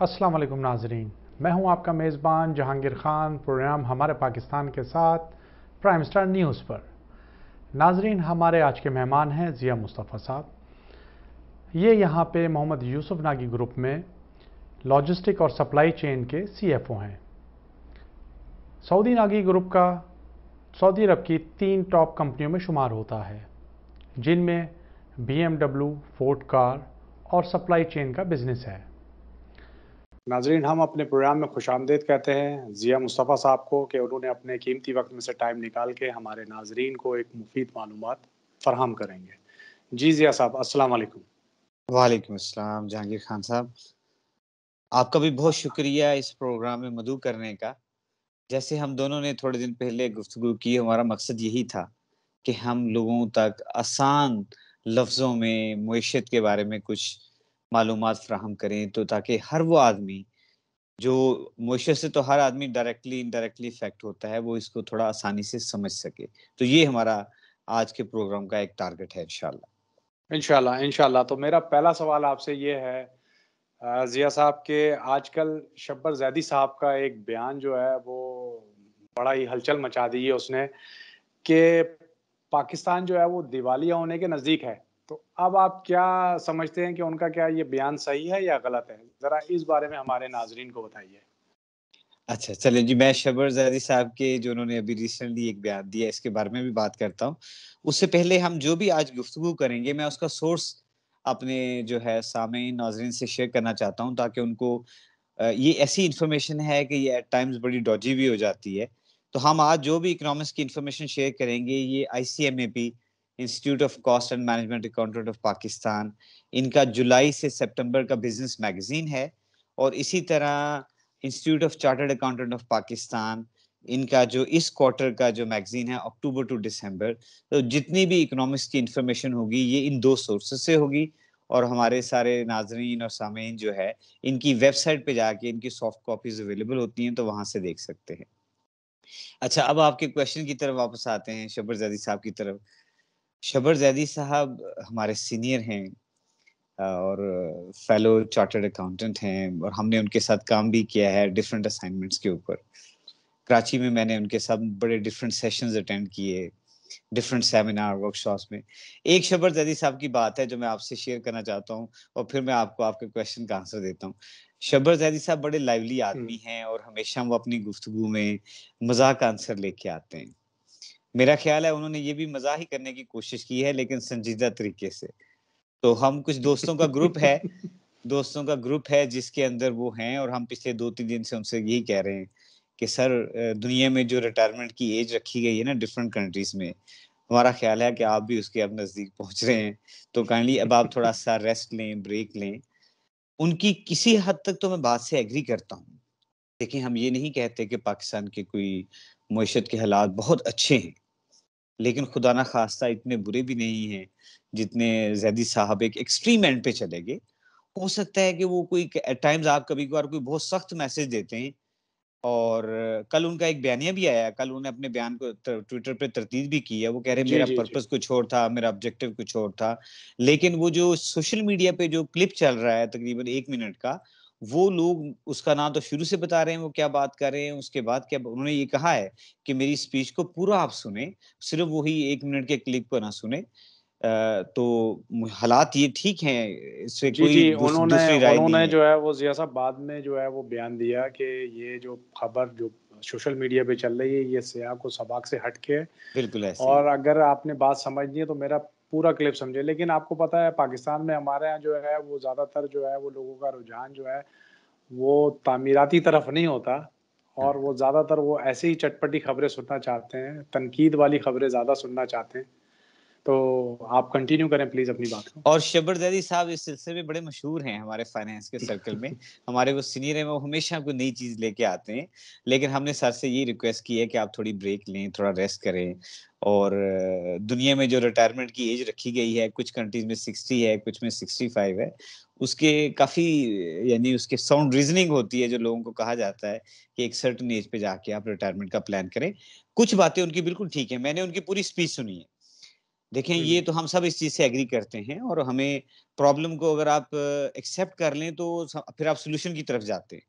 अस्सलाम वालेकुम नाजरीन, मैं हूं आपका मेज़बान जहांगीर खान। प्रोग्राम हमारे पाकिस्तान के साथ प्राइम स्टार न्यूज़ पर। नाजरीन, हमारे आज के मेहमान हैं ज़िया मुस्तफ़ा साहब। ये यहाँ पे मोहम्मद यूसुफ नागी ग्रुप में लॉजिस्टिक और सप्लाई चेन के CFO हैं। सऊदी नागी ग्रुप का सऊदी अरब की 3 टॉप कंपनियों में शुमार होता है, जिनमें BMW, फोर्ड कार और सप्लाई चेन का बिजनेस है। नाजरीन, हम अपने प्रोग्राम में खुशामदीद कहते हैं ज़िया मुस्तफ़ा साहब को कि उन्होंने अपने कीमती वक्त में से टाइम निकाल के हमारे नाजरीन को एक मुफीद मालूमात फराहम करेंगे। जी ज़िया साहब, अस्सलाम वालेकुम। वालेकुम अस्सलाम जहांगीर खान साहब, आपका भी बहुत शुक्रिया इस प्रोग्राम में मदऊ करने का। जैसे हम दोनों ने थोड़े दिन पहले गुफ्तगू की, हमारा मकसद यही था कि हम लोगों तक आसान लफ्ज़ों में मईशत के बारे में कुछ मालूमात फ़राहम करें, तो ताकि हर वो आदमी जो मईशत से तो हर आदमी डायरेक्टली इनडायरेक्टली इफ़ेक्ट होता है, वो इसको थोड़ा आसानी से समझ सके। तो ये हमारा आज के प्रोग्राम का एक टारगेट है इंशाअल्लाह। इंशाल्लाह, इंशाल्लाह। तो मेरा पहला सवाल आपसे ये है ज़िया साहब के आजकल शब्बर ज़ैदी साहब का एक बयान जो है वो बड़ा ही हलचल मचा दी है उसने कि पाकिस्तान जो है वो दिवालिया होने के नज़दीक है। तो अब आप क्या समझते हैं कि उनका क्या ये बयान सही है या गलत है? ज़रा इस बारे में हमारे नाज़रीन को बताइए। अच्छा, चलिए जी, मैं शब्बर ज़ैदी साहब के जो उन्होंने अभी रिसेंटली एक बयान दिया, इसके बारे में भी बात करता हूँ। उससे पहले हम जो भी आज गुफ्तगू करेंगे, मैं उसका सोर्स अपने जो है सामीन, नाज़रीन से शेयर करना चाहता हूँ, ताकि उनको ये ऐसी इन्फॉर्मेशन है कि ये एट टाइम्स बड़ी डॉजी भी हो जाती है। तो हम आज जो भी इकोनॉमिक्स की इन्फॉर्मेशन शेयर करेंगे, ये ICMAP, institute of cost and management accountant of Pakistan, इनका जुलाई से सितंबर का बिज़नेस मैगज़ीन है। और इसी तरह institute of chartered accountant of Pakistan, इनका जो इस क्वार्टर का जो मैगज़ीन है अक्टूबर टू दिसंबर, तो जितनी भी इकोनॉमिक्स की इन्फॉर्मेशन होगी, ये इन 2 सोर्सेज़ से होगी। और हमारे सारे नाज़रीन और सामीन जो है, इनकी वेबसाइट पे जाके इनकी सॉफ्ट कॉपीज़ अवेलेबल होती हैं, तो वहाँ से देख सकते हैं। अच्छा, अब आपके क्वेश्चन की तरफ वापस आते हैं, शब्बर ज़ैदी साहब की तरफ। शब्बर ज़ैदी साहब हमारे सीनियर हैं और फेलो चार्टर्ड अकाउंटेंट हैं, और हमने उनके साथ काम भी किया है डिफरेंट असाइनमेंट्स के ऊपर। कराची में मैंने उनके साथ बड़े डिफरेंट सेशंस अटेंड किए, डिफरेंट सेमिनार, वर्कशॉप्स में। एक शब्बर ज़ैदी साहब की बात है जो मैं आपसे शेयर करना चाहता हूँ, और फिर मैं आपको आपके क्वेश्चन का आंसर देता हूँ। शब्बर ज़ैदी साहब बड़े लाइवली आदमी हैं, और हमेशा वो अपनी गुफ्तगू में मज़ाक का आंसर लेके आते हैं। मेरा ख्याल है उन्होंने ये भी मज़ाक ही करने की कोशिश की है, लेकिन संजीदा तरीके से। तो हम कुछ दोस्तों का ग्रुप है जिसके अंदर वो हैं, और हम पिछले 2-3 दिन से उनसे यही कह रहे हैं कि सर, दुनिया में जो रिटायरमेंट की एज रखी गई है ना डिफरेंट कंट्रीज़ में, हमारा ख्याल है कि आप भी उसके अब नज़दीक पहुँच रहे हैं। तो काइंडली अब आप थोड़ा-सा रेस्ट लें, ब्रेक लें। उनकी किसी हद तक तो मैं बात से एग्री करता हूँ। देखिए, हम ये नहीं कहते कि पाकिस्तान के कोई मईशत के हालात बहुत अच्छे हैं, लेकिन खुदा ना ख़ास्ता इतने बुरे भी नहीं हैं, जितने ज़ैदी साहब एक एक्सट्रीम एंड पे चले गए। हो सकता है कि वो कोई एट टाइम्स आप कभी-कभार कोई बहुत सख्त मैसेज देते हैं, और कल उनका एक बयानिया भी आया है, कल उन्होंने अपने बयान को ट्विटर पे तरदीद भी की है। वो कह रहे हैं जी, मेरा जी, जी। पर्पस कुछ और था, मेरा ऑब्जेक्टिव कुछ और था। लेकिन वो जो सोशल मीडिया पे जो क्लिप चल रहा है तकरीबन 1 मिनट का, वो लोग उसका ना तो शुरू से बता रहे हैं वो क्या बात कर रहे हैं, उसके बाद क्या उन्होंने ये कहा है कि मेरी स्पीच को पूरा आप सुनें, सिर्फ़ वही 1 मिनट के क्लिप को ना सुनें। तो हालात ये ठीक हैं, इससे जी, कोई जी, उन्होंने दूसरी राय नहीं उन्होंने है। जो है वो ज़िया साहब बाद में जो है वो बयान दिया कि ये जो खबर जो सोशल मीडिया पे चल रही है, ये सियाक़ व सबाक़ से हट के है। बिल्कुल ऐसे ही और है। अगर आपने बात समझनी है तो मेरा पूरा क्लिप समझिए। लेकिन आपको पता है पाकिस्तान में हमारे यहाँ जो है वो ज़्यादातर जो है वो लोगों का रुझान जो है वो तामीराती तरफ नहीं होता, हाँ। और वो ज़्यादातर वो ऐसे ही चटपटी खबरें सुनना चाहते हैं, तनकीद वाली खबरें ज़्यादा सुनना चाहते हैं। तो आप कंटिन्यू करें प्लीज़ अपनी बात को। और शब्बर ज़ैदी साहब इस सिलसिले में बड़े मशहूर हैं हमारे फाइनेंस के सर्कल में। हमारे वो सीनियर हैं, वो हमेशा कोई नई चीज़ लेके आते हैं। लेकिन हमने सर से यही रिक्वेस्ट की है कि आप थोड़ी ब्रेक लें, थोड़ा रेस्ट करें, और दुनिया में जो रिटायरमेंट की एज रखी गई है, कुछ कंट्रीज़ में 60 है, कुछ में 65 है, उसके काफ़ी यानी उसके साउंड रीज़निंग होती है, जो लोगों को कहा जाता है कि एक सर्टेन एज पे जाके आप रिटायरमेंट का प्लान करें। कुछ बातें उनकी बिल्कुल ठीक हैं, मैंने उनकी पूरी स्पीच सुनी है। देखें, ये तो हम सब इस चीज़ से एग्री करते हैं और हमें प्रॉब्लम को अगर आप एक्सेप्ट कर लें तो फिर आप सॉल्यूशन की तरफ जाते हैं।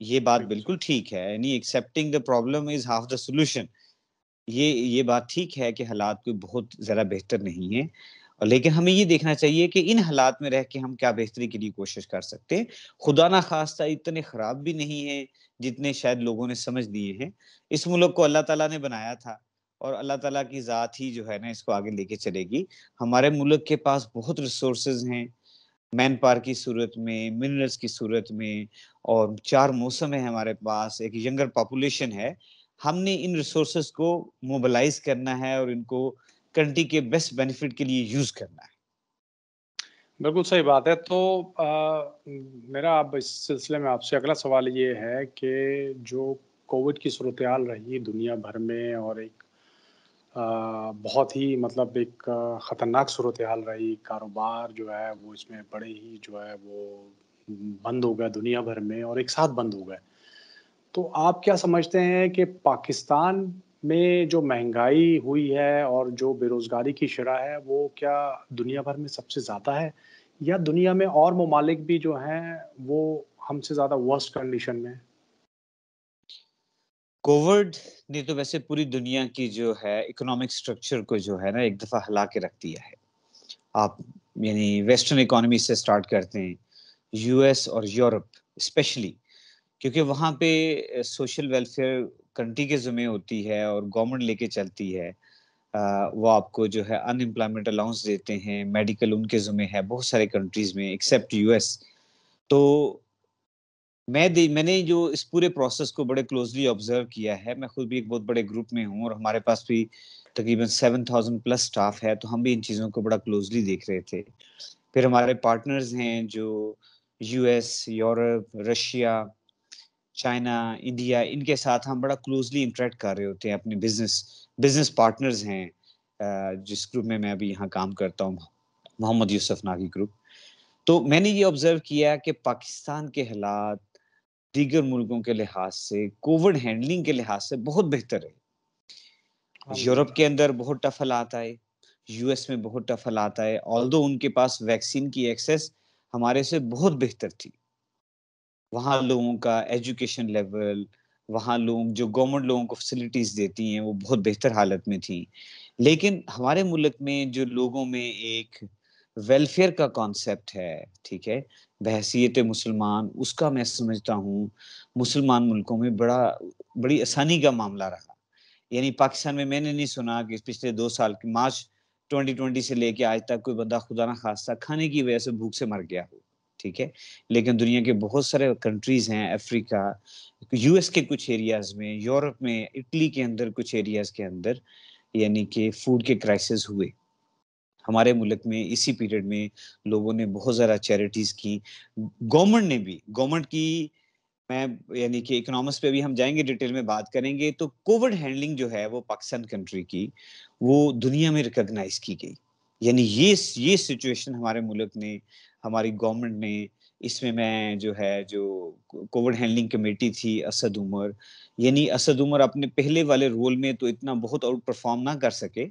ये बात बिल्कुल। बिल्कुल ठीक है, यानी accepting the problem is half the solution. ये बात ठीक है कि हालात कोई बहुत ज़्यादा बेहतर नहीं है। लेकिन हमें ये देखना चाहिए कि इन हालात में रह के हम क्या बेहतरी के लिए कोशिश कर सकते हैं। खुदा ना ख़ास्ता इतने ख़राब भी नहीं हैं, जितने शायद लोगों ने समझ लिए हैं। इस मुल्क को अल्लाह ताला ने बनाया था और अल्लाह ताला की ज़ात ही जो है ना इसको आगे लेके चलेगी। हमारे मुल्क के पास बहुत रिसोर्सेज़ हैं, मैन पावर की सूरत में, मिनरल्स की सूरत में और 4 मौसम है हमारे पास, एक यंगर पॉपुलेशन है। हमने इन रिसोर्सेज़ को मोबिलाइज़ करना है और इनको कंट्री के बेस्ट बेनिफिट के लिए यूज़ करना है। बिल्कुल सही बात है। तो मेरा अब इस सिलसिले में आपसे अगला सवाल ये है कि जो कोविड की सूरत-ए-हाल रही दुनिया भर में और एक बहुत ही मतलब एक ख़तरनाक सूरत-ए-हाल रही, कारोबार जो है वो इसमें बड़े ही जो है वो बंद हो गए दुनिया भर में और एक साथ बंद हो गए। तो आप क्या समझते हैं कि पाकिस्तान में जो महँगाई हुई है और जो बेरोज़गारी की शरह है, वो क्या दुनिया भर में सबसे ज़्यादा है? या दुनिया में और ममालिक भी जो हैं, वो हमसे ज़्यादा वर्स्ट कंडीशन में हैं? कोविड ने तो वैसे पूरी दुनिया की जो है इकोनॉमिक स्ट्रक्चर को जो है ना एक दफ़ा हिला के रख दिया है। आप यानी वेस्टर्न इकोनॉमी से स्टार्ट करते हैं, यूएस और यूरोप स्पेशली क्योंकि वहाँ पे सोशल वेलफेयर कंट्री के ज़िम्मे होती है और गवर्नमेंट लेके चलती है। वो आपको जो है अनएम्प्लॉयमेंट अलाउंस देते हैं, मेडिकल उनके ज़िम्मे है बहुत सारे कंट्रीज़ में एक्सेप्ट यूएस। तो मैंने जो इस पूरे प्रोसेस को बड़े क्लोज़ली ऑब्ज़र्व किया है, मैं खुद भी एक बहुत बड़े ग्रुप में हूँ और हमारे पास भी तकरीबन 7000 प्लस स्टाफ है, तो हम भी इन चीज़ों को बड़ा क्लोज़ली देख रहे थे। फिर हमारे पार्टनर्स हैं जो US, Europe, Russia, China, India इनके साथ हम बड़ा क्लोज़ली इंटरैक्ट कर रहे होते हैं अपने बिज़नेस बिज़नेस पार्टनर्स हैं जिस ग्रुप में मैं अभी यहाँ काम करता हूँ, मोहम्मद यूसुफ नागी ग्रुप। तो मैंने ये ऑब्ज़र्व किया कि पाकिस्तान के हालात दीगर मुल्कों के लिहाज से, कोविड हैंडलिंग के लिहाज से बहुत बेहतर है। यूरोप अल्हम्दुलिल्लाह। के अंदर बहुत टफ़ हालात आए, यूएस में बहुत टफ़ हालात आए, ऑल्दो उनके पास वैक्सीन की एक्सेस हमारे से बहुत बेहतर थी। वहाँ लोगों का एजुकेशन लेवल, वहाँ लोग जो गवर्नमेंट लोगों को फैसिलिटीज़ देती हैं, वो बहुत बेहतर हालत में थी। लेकिन हमारे मुल्क में जो लोगों में एक वेलफेयर का कॉन्सेप्ट है, ठीक है? बहैसियत मुसलमान, उसका मैं समझता हूँ, मुसलमान मुल्कों में बड़ी आसानी का मामला रहा। यानी पाकिस्तान में मैंने नहीं सुना कि पिछले 2 साल के मार्च 2020 से लेके आज तक कोई बंदा खुदा ना खास्ता खाने की वजह से भूख से मर गया हो, ठीक है? लेकिन दुनिया के बहुत सारे कंट्रीज़ हैं, अफ्रीका, यूएस के कुछ एरियाज़ में, यूरोप में, इटली के अंदर कुछ एरियाज़ के अंदर यानी कि फूड के क्राइसिस हुए। हमारे मुल्क में इसी पीरियड में लोगों ने बहुत ज़्यादा चैरिटीज़ की। गवर्नमेंट की मैं यानी कि इकोनॉमिक्स पे भी हम जाएँगे डिटेल में बात करेंगे, तो कोविड हैंडलिंग जो है वो पाकिस्तान कंट्री की, वो दुनिया में रिकॉग्नाइज़ की गई। यानी ये सिचुएशन हमारे मुल्क ने, हमारी गवर्नमेंट ने, इसमें मैं जो है जो कोविड हैंडलिंग कमेटी थी असद उमर, यानी असद उमर अपने पहले वाले रोल में तो इतना बहुत आउट परफ़ॉर्म ना कर सके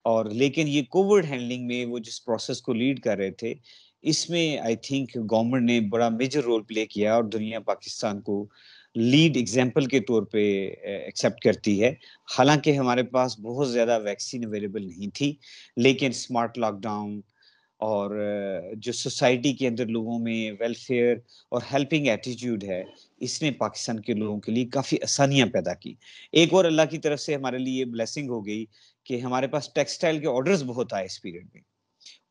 और लेकिन ये कोविड हैंडलिंग में वो जिस प्रोसेस को लीड कर रहे थे, इसमें आई थिंक गवर्नमेंट ने बड़ा मेजर रोल प्ले किया और दुनिया पाकिस्तान को लीड एग्जाम्पल के तौर पे एक्सेप्ट करती है। हालाँकि हमारे पास बहुत ज़्यादा वैक्सीन अवेलेबल नहीं थी, लेकिन स्मार्ट लॉकडाउन और जो सोसाइटी के अंदर लोगों में वेलफेयर और हेल्पिंग एटीट्यूड है, इसने पाकिस्तान के लोगों के लिए काफ़ी आसानियाँ पैदा की। एक और अल्लाह की तरफ से हमारे लिए ब्लेसिंग हो गई कि हमारे पास टेक्सटाइल के ऑर्डर्स बहुत आए इस पीरियड में।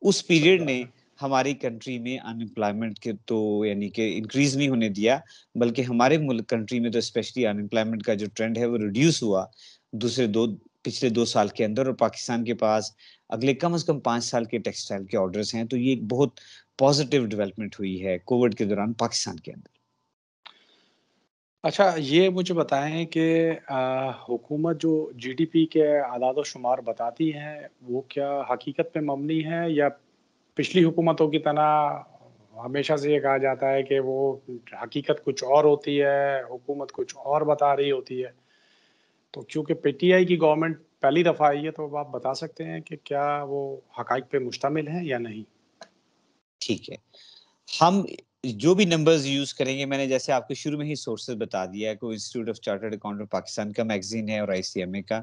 उस सही पीरियड बात ने है। हमारी कंट्री में अनएम्प्लॉयमेंट के तो यानी कि इंक्रीज़ नहीं होने दिया, बल्कि हमारे मुल्क कंट्री में तो स्पेशली अनएम्प्लॉयमेंट का जो ट्रेंड है वो रिड्यूस हुआ, दूसरे 2 पिछले 2 साल के अंदर और पाकिस्तान के पास अगले कम से कम 5 साल के टेक्सटाइल के ऑर्डर्स हैं, तो ये एक बहुत पॉज़िटिव डेवलपमेंट हुई है कोविड के दौरान पाकिस्तान के अंदर। अच्छा, ये मुझे बताएँ कि हुकूमत जो जीडीपी के आदाद-ओ-शुमार बताती है, वो क्या हकीकत पे मबनी है या पिछली हुकूमतों की तरह हमेशा से ये कहा जाता है कि वो हकीकत कुछ और होती है, हुकूमत कुछ और बता रही होती है? तो क्योंकि पीटीआई की गवर्नमेंट पहली दफ़ा आई है, तो अब आप बता सकते हैं कि क्या वो हक़ाइक़ पे मुश्तमिल है या नहीं? ठीक है। हम जो भी नंबर्स यूज़ करेंगे, मैंने जैसे आपको शुरू में ही सोर्सेज़ बता दिया है, कोई institute of chartered accountant Pakistan का मैगज़ीन है और आईसीएमए का।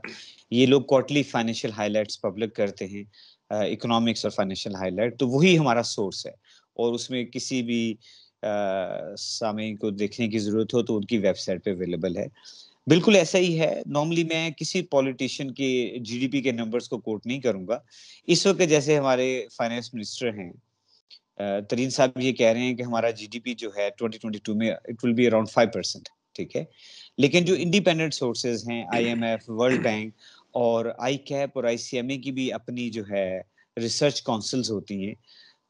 ये लोग क्वार्टरली फाइनेंशियल हाइलाइट्स पब्लिक करते हैं, इकोनॉमिक्स और फाइनेंशियल हाइलाइट, तो वही हमारा सोर्स है और उसमें किसी भी सामयिक को देखने की ज़रूरत हो तो उनकी वेबसाइट पे अवेलेबल है। बिल्कुल ऐसा ही है, नॉर्मली मैं किसी पॉलिटिशियन के जीडीपी के नंबर्स को कोट नहीं करूँगा। इस वक़्त जैसे हमारे फाइनेंस मिनिस्टर हैं तरीन साहब ये कह रहे हैं कि हमारा जीडीपी जो है 2022 में इट विल बी अराउंड 5%, ठीक है? लेकिन जो इंडिपेंडेंट सोर्सेज़ हैं, आईएमएफ, वर्ल्ड बैंक और आईकैप और आईसीएमए की भी अपनी जो है रिसर्च काउंसिल्स होती हैं,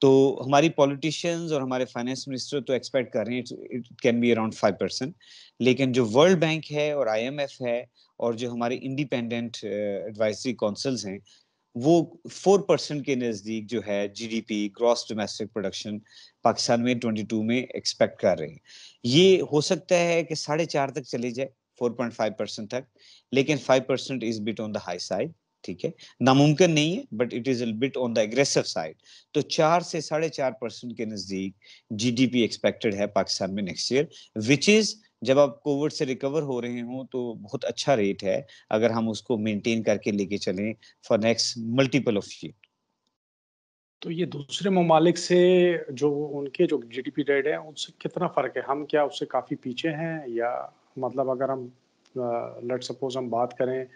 तो हमारी पॉलिटिशियंस और हमारे फाइनेंस मिनिस्टर तो एक्सपेक्ट कर रहे हैं इट कैन बी अराउंड 5%, लेकिन जो वर्ल्ड बैंक है और आईएमएफ है और जो हमारे इंडिपेंडेंट एडवाइजरी काउंसिल्स हैं, वो 4% के नज़दीक जो है GDP gross domestic production Pakistan में 22 में एक्सपेक्ट कर रहे हैं। ये हो सकता है कि 4.5 तक चली जाए, 4.5% तक, लेकिन 5% is bit on the high side, ठीक है? नामुमकिन नहीं है, but it is a bit on the aggressive side. तो 4 से 4.5% के नज़दीक जीडीपी एक्सपेक्टेड है पाकिस्तान में नेक्स्ट ईयर, व्हिच इज़ जब आप कोविड से रिकवर हो रहे हों, तो बहुत अच्छा रेट है, अगर हम उसको मेंटेन करके लेके चलें for next multiple of year. तो ये दूसरे ममालिक से जो उनके जो जीडीपी रेट है, उससे कितना फ़र्क है? हम क्या उससे काफ़ी पीछे हैं या मतलब अगर हम लेट्स सपोज़ हम बात करें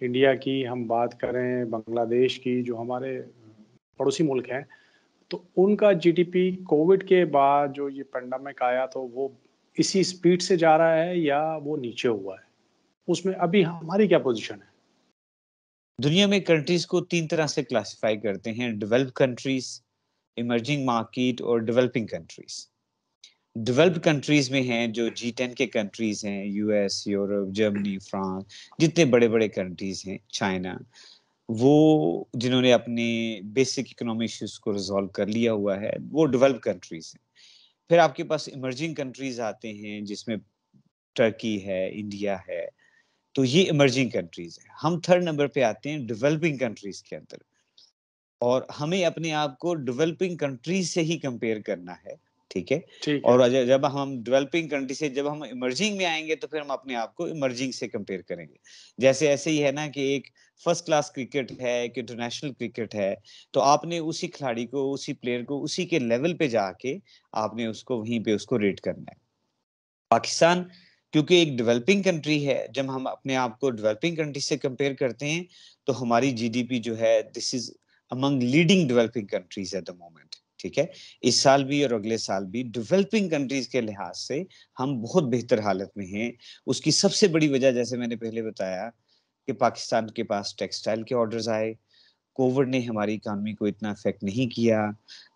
इंडिया की, हम बात करें बांग्लादेश की, जो हमारे पड़ोसी मुल्क हैं, तो उनका जीडीपी कोविड के बाद जो ये पैंडेमिक आया, तो वो इसी स्पीड से जा रहा है या वो नीचे हुआ है? उसमें अभी हमारी क्या पोज़ीशन है? दुनिया में कंट्रीज़ को 3 तरह से क्लासिफ़ाई करते हैं, डेवलप्ड कंट्रीज़, इमर्जिंग मार्केट और डेवलपिंग कंट्रीज़। डेवलप्ड कंट्रीज़ में हैं जो जी10 के कंट्रीज़ हैं, यूएस, यूरोप, जर्मनी, फ्रांस, जितने बड़े-बड़े कंट्रीज़ हैं, चाइना, वो जिन्होंने अपने बेसिक इकोनॉमिक इश्यूज़ को रिज़ॉल्व कर लिया हुआ है, वो डेवलप्ड कंट्रीज़ हैं। फिर आपके पास इमर्जिंग कंट्रीज़ आते हैं, जिसमें टर्की है, इंडिया है, तो ये इमर्जिंग कंट्रीज़ हैं। हम थर्ड नंबर पे आते हैं डेवलपिंग कंट्रीज़ के अंदर और हमें अपने आप को डेवलपिंग कंट्रीज़ से ही कंपेयर करना है, ठीक है? ठीक है। और जब हम डेवलपिंग कंट्री से जब हम इमर्जिंग में आएँगे, तो फिर हम अपने आप को इमर्जिंग से कंपेयर करेंगे। जैसे ऐसे ही है ना कि एक फर्स्ट क्लास क्रिकेट है, एक इंटरनेशनल क्रिकेट है, तो आपने उसी खिलाड़ी को, उसी प्लेयर को, उसी के लेवल पे जाके आपने उसको वहीं पे उसको रेट करना है। पाकिस्तान क्योंकि एक डेवलपिंग कंट्री है, जब हम अपने आप को डेवलपिंग कंट्री से कंपेयर करते हैं, तो हमारी जीडीपी जो है this is among leading developing countries at the moment, ठीक है? इस साल भी और अगले साल भी डेवलपिंग कंट्रीज़ के लिहाज से हम बहुत बेहतर हालत में हैं। उसकी सबसे बड़ी वजह जैसे मैंने पहले बताया कि पाकिस्तान के पास टेक्सटाइल के ऑर्डर्स आए, कोविड ने हमारी इकॉनमी को इतना अफ़ेक्ट नहीं किया,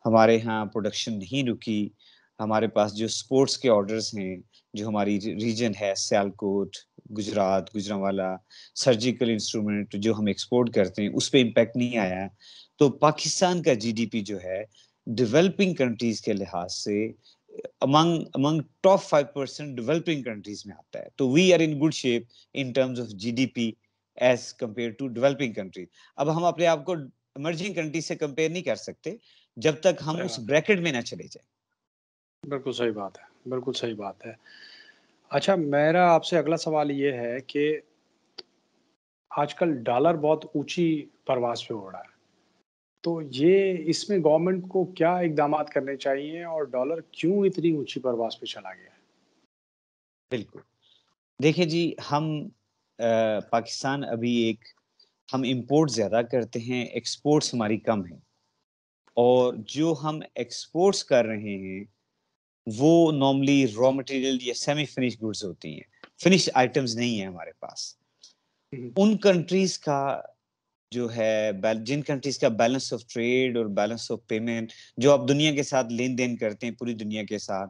हमारे यहाँ प्रोडक्शन नहीं रुकी, हमारे पास जो स्पोर्ट्स के ऑर्डर्स हैं, जो हमारी रीजन है सियालकोट, गुजरात, गुजरांवाला, सर्जिकल इंस्ट्रूमेंट जो हम एक्सपोर्ट करते हैं, उस पे इम्पैक्ट नहीं आया। तो पाकिस्तान का जीडीपी जो है, डेवलपिंग कंट्रीज़ के लिहाज से among among top 5% developing countries में आता है। तो we are in good shape in terms of GDP as compare to developing country. अब हम अपने आप को इमर्जिंग कंट्री से कंपेयर नहीं कर सकते, जब तक हम सही उस बात है। ब्रैकेट में ना चले जाएँ। बिल्कुल सही बात है, बिल्कुल सही बात है। अच्छा, मेरा आपसे अगला सवाल ये है कि आजकल डॉलर बहुत ऊँची परवाज़ पे हो रहा है। तो ये इसमें गवर्नमेंट को क्या इक़दामात करने चाहिए और डॉलर क्यों इतनी ऊँची परवाज़ पे चला गया है? बिल्कुल। देखिए जी, हम पाकिस्तान अभी एक हम इम्पोर्ट ज़्यादा करते हैं, एक्सपोर्ट्स हमारी कम है और जो हम एक्सपोर्ट्स कर रहे हैं, वो नॉर्मली रॉ मटेरियल या सेमी फिनिश्ड गुड्स होती हैं। फिनिश्ड आइटम्स नहीं है हमारे पास। हुँ, उन कंट्रीज़ का जो है जिन कंट्रीज़ का बैलेंस ऑफ ट्रेड और बैलेंस ऑफ पेमेंट जो आप दुनिया के साथ लेन-देन करते हैं, पूरी दुनिया के साथ,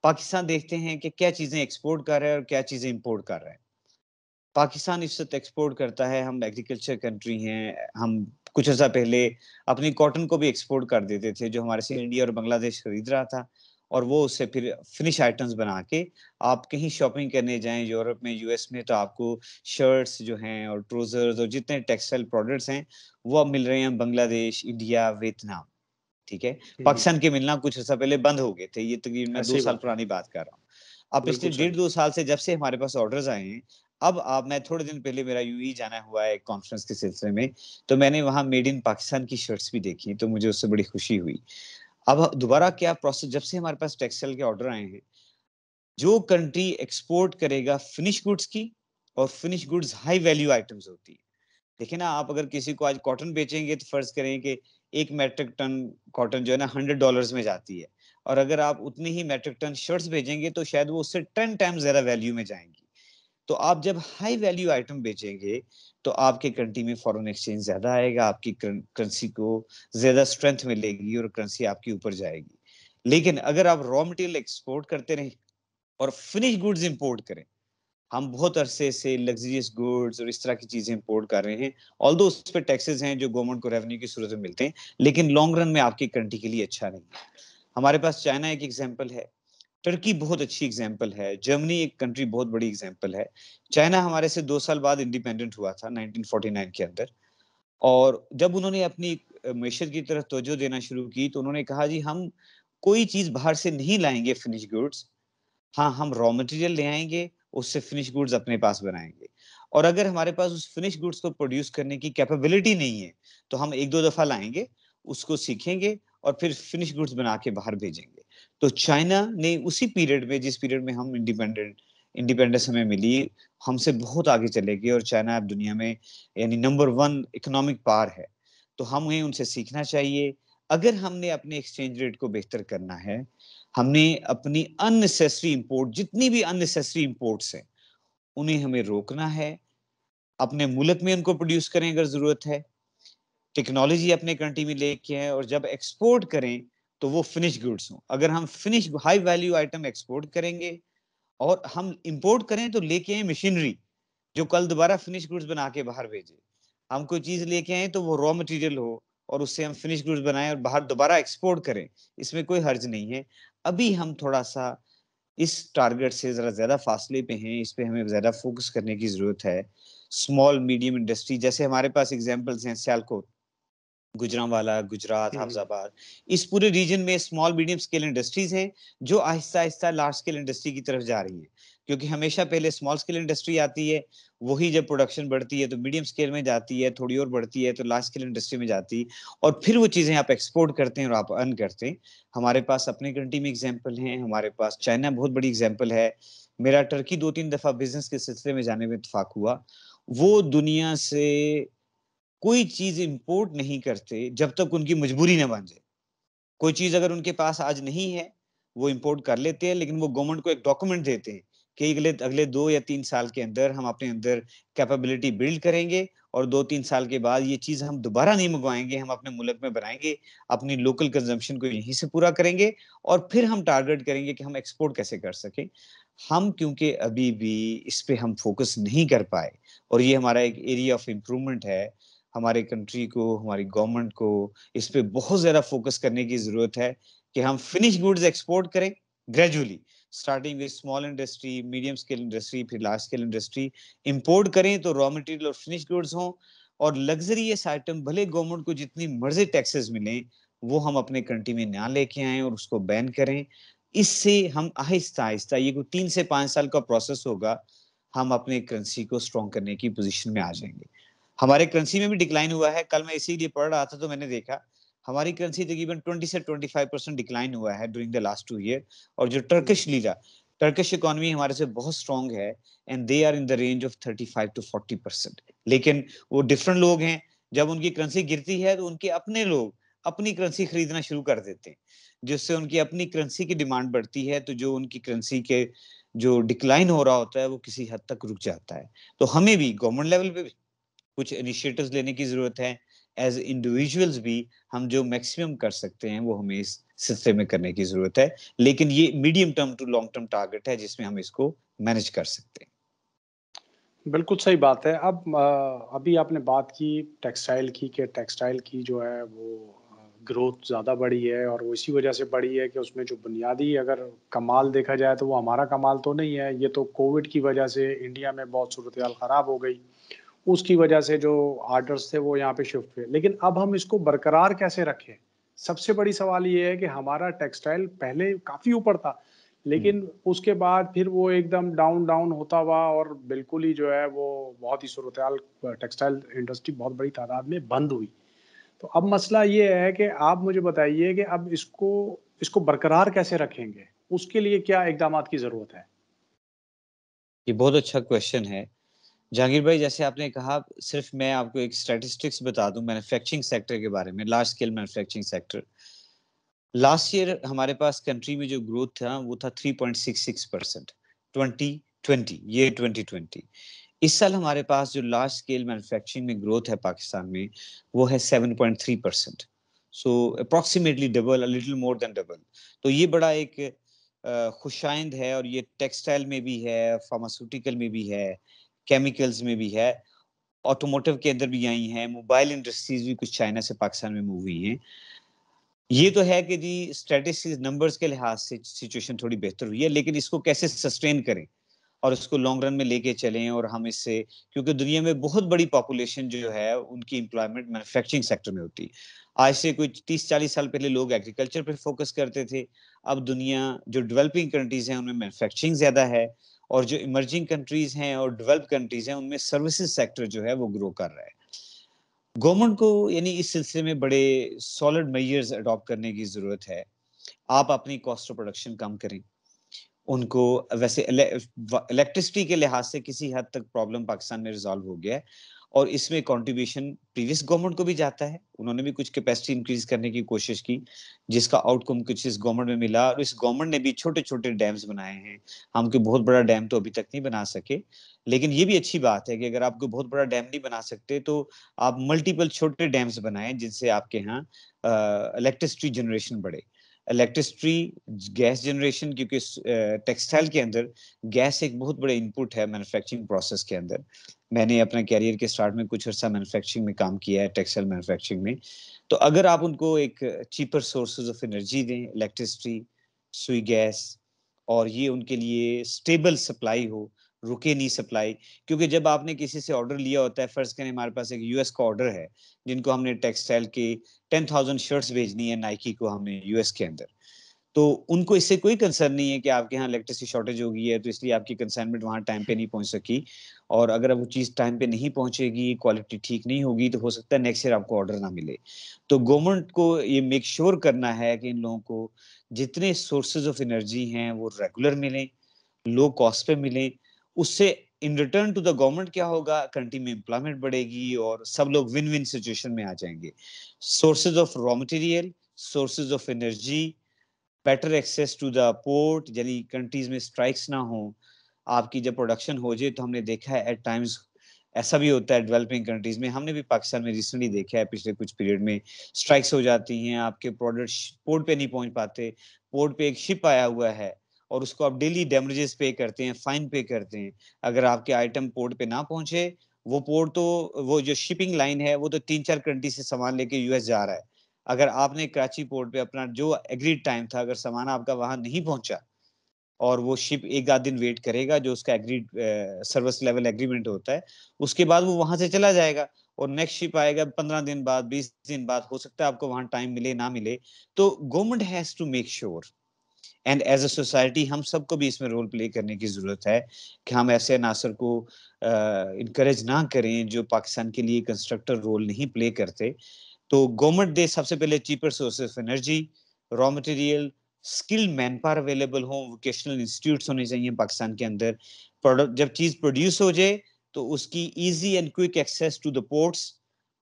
पाकिस्तान देखते हैं कि क्या चीज़ें एक्सपोर्ट कर रहा है और क्या चीज़ें इम्पोर्ट कर रहा है। पाकिस्तान इस वक़्त एक्सपोर्ट करता है, हम एग्रीकल्चर कंट्री हैं, हम कुछ अर्सा पहले अपनी कॉटन को भी एक्सपोर्ट कर देते थे, जो हमारे से इंडिया और बांग्लादेश खरीद रहा था और वो उससे फिर फिनिश आइटम्स बना के आप कहीं शॉपिंग करने जाएं यूरोप में, यूएस में, तो आपको शर्ट्स जो हैं और ट्राउजर्स और जितने टेक्सटाइल प्रोडक्ट्स हैं वो अब मिल रहे हैं बांग्लादेश, इंडिया, वियतनाम। ठीक है, पाकिस्तान के मिलना कुछ अर्सा पहले बंद हो गए थे, ये तकरीबन मैं 2 ऐसी साल बात है। पुरानी बात कर रहा हूँ। अब पिछले बिल्कुल सही। 1.5-2 साल से जब से हमारे पास ऑर्डर्स आए हैं, अब आप मैं थोड़े दिन पहले मेरा यूएई जाना हुआ है एक कॉन्फ्रेंस के सिलसिले में, तो मैंने वहाँ मेड इन पाकिस्तान की शर्ट्स भी देखी, तो मुझे उससे बड़ी खुशी हुई। अब दोबारा क्या प्रोसेस, जब से हमारे पास टेक्सटाइल के ऑर्डर आए हैं, जो कंट्री एक्सपोर्ट करेगा फिनिश गुड्स की, और finish goods high value items होती है। देखिए ना, आप अगर किसी को आज कॉटन बेचेंगे तो फर्ज करें कि 1 मैट्रिक टन कॉटन जो है ना $100 में जाती है, और अगर आप उतनी ही मैट्रिक टन शर्ट्स भेजेंगे तो शायद वो उससे 10 टाइम्स ज्यादा वैल्यू में जाएंगी। तो आप जब हाई वैल्यू आइटम बेचेंगे तो आपके कंट्री में फॉरेन एक्सचेंज ज्यादा आएगा, आपकी करेंसी को ज्यादा स्ट्रेंथ मिलेगी और करेंसी आपकी ऊपर जाएगी। लेकिन अगर आप रॉ मटेरियल एक्सपोर्ट करते रहे और फिनिश गुड्स इंपोर्ट करें, हम बहुत अरसे से लग्जरियस गुड्स और इस तरह की चीजें इंपोर्ट कर रहे हैं, ऑल्दो उस पर टैक्सेस हैं जो गवर्नमेंट को रेवेन्यू की सूरत में मिलते हैं, लेकिन लॉन्ग रन में आपकी कंट्री के लिए अच्छा नहीं है। हमारे पास चाइना एक एग्जांपल है, टर्की बहुत अच्छी एग्जांपल है, जर्मनी एक कंट्री बहुत बड़ी एग्जांपल है। चाइना हमारे से 2 साल बाद इंडिपेंडेंट हुआ था 1949 के अंदर, और जब उन्होंने अपनी मैशत की तरफ तवज्जो देना शुरू की तो उन्होंने कहा जी हम कोई चीज बाहर से नहीं लाएंगे फिनिश गुड्स, हाँ, हम रॉ मटेरियल ले आएँगे, उससे फिनिश गुड्स अपने पास बनाएँगे। और अगर हमारे पास उस फिनिश गुड्स को प्रोड्यूस करने की कैपेबिलिटी नहीं है, तो हम 1-2 दफ़ा लाएँगे, उसको सीखेंगे और फिर फिनिश गुड्स बना के बाहर भेजेंगे। तो चाइना ने उसी पीरियड में, जिस पीरियड में हम इंडिपेंडेंस हमें मिली, हमसे बहुत आगे चले गए और चाइना अब दुनिया में यानी नंबर 1 इकोनॉमिक पावर है। तो हमें उनसे सीखना चाहिए। अगर हमने अपने एक्सचेंज रेट को बेहतर करना है, हमने अपनी अननेसेसरी इंपोर्ट, जितनी भी अननेसेसरी इंपोर्ट्स हैं, उन्हें हमें रोकना है। अपने मुल्क में उनको प्रोड्यूस करें अगर जरूरत है, टेक्नोलॉजी अपने कंट्री में लेके आए, और जब एक्सपोर्ट करें तो वो फिनिश गुड्स हों। अगर हम finish high value item export करेंगे और हम इंपोर्ट करें तो लेके आए मशीनरी जो कल दोबारा फिनिश गुड्स बना के बाहर भेजे। हम कोई चीज लेके आए तो वो रॉ मटेरियल हो और उससे हम फिनिश गुड्स बनाएं और बाहर दोबारा एक्सपोर्ट करें, इसमें कोई हर्ज नहीं है। अभी हम थोड़ा सा इस टारगेट से जरा ज्यादा फासले पे हैं, इस पे हमें ज्यादा फोकस करने की जरूरत है। स्मॉल मीडियम इंडस्ट्री, जैसे हमारे पास एग्जांपल्स हैं सियालकोट, गुजरांवाला, गुजरात, हुँ। हाफजाबाद, इस पूरे रीजन में स्मॉल मीडियम स्केल इंडस्ट्रीज हैं जो Aahista Aahista large scale industry की तरफ जा रही है, क्योंकि हमेशा पहले स्मॉल स्केल इंडस्ट्री आती है, वही जब प्रोडक्शन बढ़ती है तो मीडियम स्केल में जाती है, थोड़ी और बढ़ती है तो लार्ज स्केल इंडस्ट्री में जाती है, और फिर वो चीजें आप एक्सपोर्ट करते हैं और आप अर्न करते हैं। हमारे पास अपने कंट्री में एग्जाम्पल हैं, हमारे पास चाइना बहुत बड़ी एग्जाम्पल है। मेरा टर्की 2-3 दफा बिजनेस के सिलसिले में जाने में इत्तेफाक हुआ। वो दुनिया से कोई चीज इंपोर्ट नहीं करते जब तक उनकी मजबूरी ना बन जाए। कोई चीज अगर उनके पास आज नहीं है, वो इंपोर्ट कर लेते हैं, लेकिन वो गवर्नमेंट को एक डॉक्यूमेंट देते हैं कि अगले अगले 2 या 3 साल के अंदर हम अपने अंदर कैपेबिलिटी बिल्ड करेंगे और 2-3 साल के बाद ये चीज हम दोबारा नहीं मंगवाएंगे, हम अपने मुल्क में बनाएंगे, अपनी लोकल कंजम्पशन को यहीं से पूरा करेंगे, और फिर हम टारगेट करेंगे कि हम एक्सपोर्ट कैसे कर सकें। हम क्योंकि अभी भी इस पे हम फोकस नहीं कर पाए, और ये हमारा एक एरिया ऑफ इम्प्रूवमेंट है। हमारे कंट्री को, हमारी गवर्नमेंट को इस पे बहुत ज्यादा फोकस करने की जरूरत है कि हम फिनिश गुड्स एक्सपोर्ट करें gradually, starting with small industry, medium scale industry, फिर लार्ज स्केल इंडस्ट्री। इंपोर्ट करें तो रॉ मटेरियल और फिनिश गुड्स हों, और लग्जरियस आइटम भले गवर्नमेंट को जितनी मर्जी टैक्सेस मिलें, वो हम अपने कंट्री में ना लेके आए और उसको बैन करें। इससे हम आहिस्ता आहिस्ता, ये कोई 3 से 5 साल का प्रोसेस होगा, हम अपने करेंसी को स्ट्रॉन्ग करने की पोजीशन में आ जाएंगे। हमारे करेंसी में भी डिक्लाइन हुआ है, कल मैं इसीलिए पढ़ रहा था तो मैंने देखा हमारी करेंसी तकरीबन 20 से 25% डिक्लाइन हुआ है ड्यूरिंग द लास्ट 2 ईयर। और जो टर्किश हुँ। लीरा, टर्किश इकोनॉमी हमारे से बहुत स्ट्रांग है, and they are in the range of 35 to 40%। लेकिन वो डिफरेंट लोग हैं, जब उनकी करेंसी गिरती है तो उनके अपने लोग अपनी करेंसी खरीदना शुरू कर देते हैं, जिससे उनकी अपनी करेंसी की डिमांड बढ़ती है, तो जो उनकी करेंसी के जो डिक्लाइन हो रहा होता है वो किसी हद तक रुक जाता है। तो हमें भी गवर्नमेंट लेवल पे कुछ इनिशिएटिव्स लेने की जरूरत है, एज इंडिविजुअल्स भी हम जो मैक्सिमम कर सकते हैं वो हमें इस सिलसिले में करने की जरूरत है। लेकिन ये medium term to long term target है जिसमें हम इसको मैनेज कर सकते हैं। बिल्कुल सही बात है। अब अभी आपने बात की टेक्सटाइल की, कि टेक्सटाइल की जो है वो ग्रोथ ज़्यादा बढ़ी है और वो इसी वजह से बढ़ी है कि उसमें जो बुनियादी अगर कमाल देखा जाए तो वो हमारा कमाल तो नहीं है। ये तो कोविड की वजह से इंडिया में बहुत सूरत-ए-हाल ख़राब हो गई। उसकी वजह से जो ऑर्डर्स थे वो यहाँ पे शिफ्ट हुए। लेकिन अब हम इसको बरकरार कैसे रखें? सबसे बड़ी सवाल ये है कि हमारा टेक्सटाइल पहले काफ़ी ऊपर था, हुँ। लेकिन उसके बाद फिर वो एकदम डाउन डाउन होता हुआ और बिल्कुल ही जो है वो बहुत ही सूरत-ए-हाल टेक्सटाइल इंडस्ट्री बहुत बड़ी तादाद में बंद हुई। तो अब मसला ये है कि आप मुझे बताइए कि अब इसको इसको बरकरार कैसे रखेंगे? उसके लिए क्या इकदामात की ज़रूरत है? ये बहुत अच्छा क्वेश्चन है। जहांगीर भाई, जैसे आपने कहा, सिर्फ मैं आपको एक स्टैटिस्टिक्स बता दूं मैन्युफैक्चरिंग सेक्टर के बारे में, large scale manufacturing sector. Last year हमारे पास कंट्री में जो ग्रोथ था वो था 3.66%, 2020, ये 2020। इस साल हमारे पास जो लार्ज स्केल मैन्युफैक्चरिंग में ग्रोथ है पाकिस्तान में, वो है 7.3%। So approximately double, a little more than double. तो ये बड़ा एक खुशाइंद है, और ये टेक्सटाइल में भी है, फार्मास्यूटिकल में भी है, केमिकल्स में भी है, ऑटोमोटिव के अंदर भी आई हैं, मोबाइल इंडस्ट्रीज भी कुछ चाइना से पाकिस्तान में मूव हुई हैं। ये तो है कि जी स्टैटिस्टिक्स नंबर्स के लिहाज से सिचुएशन थोड़ी बेहतर हुई है, लेकिन इसको कैसे सस्टेन करें और उसको लॉन्ग रन में लेके चलें, और हम इससे, क्योंकि दुनिया में बहुत बड़ी पॉपुलेशन जो है उनकी एम्प्लॉयमेंट मैन्युफैक्चरिंग सेक्टर में होती है। आज से कुछ 30-40 साल पहले लोग एग्रीकल्चर पे फोकस करते थे। अब दुनिया जो डेवलपिंग कंट्रीज हैं उनमें मैन्युफैक्चरिंग ज्यादा है, और जो इमर्जिंग कंट्रीज हैं और डेवलप्ड कंट्रीज हैं उनमें सर्विसेज सेक्टर जो है वो ग्रो कर रहा है। गवर्नमेंट को यानी इस सिलसिले में बड़े सॉलिड मेजर्स अडॉप्ट करने की जरूरत है। आप अपनी कॉस्ट ऑफ प्रोडक्शन कम करें उनको। वैसे इलेक्ट्रिसिटी के लिहाज से किसी हद तक प्रॉब्लम पाकिस्तान में रिजॉल्व हो गया है, और इसमें कंट्रीब्यूशन प्रीवियस गवर्नमेंट को भी जाता है। उन्होंने भी कुछ कैपेसिटी इंक्रीज करने की कोशिश की, जिसका आउटकम कुछ इस गवर्नमेंट में मिला, और इस गवर्नमेंट ने भी छोटे छोटे डैम्स बनाए हैं। हम कोई बहुत बड़ा डैम तो अभी तक नहीं बना सके, लेकिन ये भी अच्छी बात है कि अगर आप कोई बहुत बड़ा डैम नहीं बना सकते तो आप मल्टीपल छोटे डैम्स बनाएं, जिनसे आपके यहाँ इलेक्ट्रिसिटी जनरेशन बढ़े। इलेक्ट्रिसिटी गैस जनरेशन, क्योंकि टेक्सटाइल के अंदर गैस एक बहुत बड़ा इनपुट है मैन्युफैक्चरिंग प्रोसेस के अंदर। मैंने अपना कैरियर के स्टार्ट में कुछ अर्सा मैन्युफैक्चरिंग में काम किया है, टेक्सटाइल मैन्युफैक्चरिंग में। तो अगर आप उनको एक चीपर सोर्सेज ऑफ एनर्जी दें, इलेक्ट्रिसिटी, सुई गैस, और ये उनके लिए स्टेबल सप्लाई हो, रुके नहीं सप्लाई। क्योंकि जब आपने किसी से ऑर्डर लिया होता है, फर्ज करें हमारे पास एक यूएस का ऑर्डर है, जिनको हमने टेक्सटाइल के 10,000 शर्ट्स भेजनी है नाइकी को हमने यूएस के अंदर, तो उनको इससे कोई कंसर्न नहीं है कि आपके यहाँ इलेक्ट्रिसिटी शॉर्टेज हो गई है, तो इसलिए आपकी कंसाइनमेंट वहाँ टाइम पे नहीं पहुँच सकी। और अगर वो चीज़ टाइम पे नहीं पहुँचेगी, क्वालिटी ठीक नहीं होगी, तो हो सकता है नेक्स्ट ईयर आपको ऑर्डर ना मिले। तो गवर्नमेंट को ये मेक श्योर करना है कि इन लोगों को जितने सोर्सेज ऑफ एनर्जी हैं वो रेगुलर मिलें, लो कॉस्ट पे मिलें। उससे in return to the government क्या होगा, कंट्री में एम्प्लॉयमेंट बढ़ेगी और सब लोग विन विन सिचुएशन में आ जाएंगे। Sources of raw material, sources of energy, better access to the port, यानी कंट्रीज में स्ट्राइक्स ना हो। आपकी जब प्रोडक्शन हो जाए, तो हमने देखा है एट टाइम्स ऐसा भी होता है डेवलपिंग कंट्रीज में, हमने भी पाकिस्तान में रिसेंटली देखा है, पिछले कुछ पीरियड में स्ट्राइक्स हो जाती हैं, आपके प्रोडक्ट पोर्ट पे नहीं पहुंच पाते। पोर्ट पे एक शिप आया हुआ है और उसको आप डेली डैमेजेस पे करते हैं, फाइन पे करते हैं। अगर आपके आइटम पोर्ट पे ना पहुंचे, वो पोर्ट तो, वो जो शिपिंग लाइन है वो तो 3-4 कंट्री से सामान लेके यूएस जा रहा है। अगर आपने कराची पोर्ट पे अपना जो एग्रीड टाइम था, अगर सामान आपका वहां नहीं पहुंचा, और वो शिप एक आध दिन वेट करेगा, जो उसका एग्रीड सर्विस लेवल एग्रीमेंट होता है, उसके बाद वो वहां से चला जाएगा, और नेक्स्ट शिप आएगा 15 दिन बाद, 20 दिन बाद, हो सकता है आपको वहां टाइम मिले ना मिले। तो government has to make sure, and as a society हम सबको भी इसमें रोल प्ले करने की जरूरत है, कि हम ऐसे अनासर को इनकरेज ना करें जो पाकिस्तान के लिए कंस्ट्रक्टर रोल नहीं प्ले करते। तो गवर्नमेंट दे सबसे पहले cheaper sources of energy, raw material, skilled man power available हो, वोकेशनल इंस्टीट्यूट्स होने चाहिए पाकिस्तान के अंदर। प्रोडक्ट जब चीज प्रोड्यूस हो जाए, तो उसकी easy and quick access to the ports.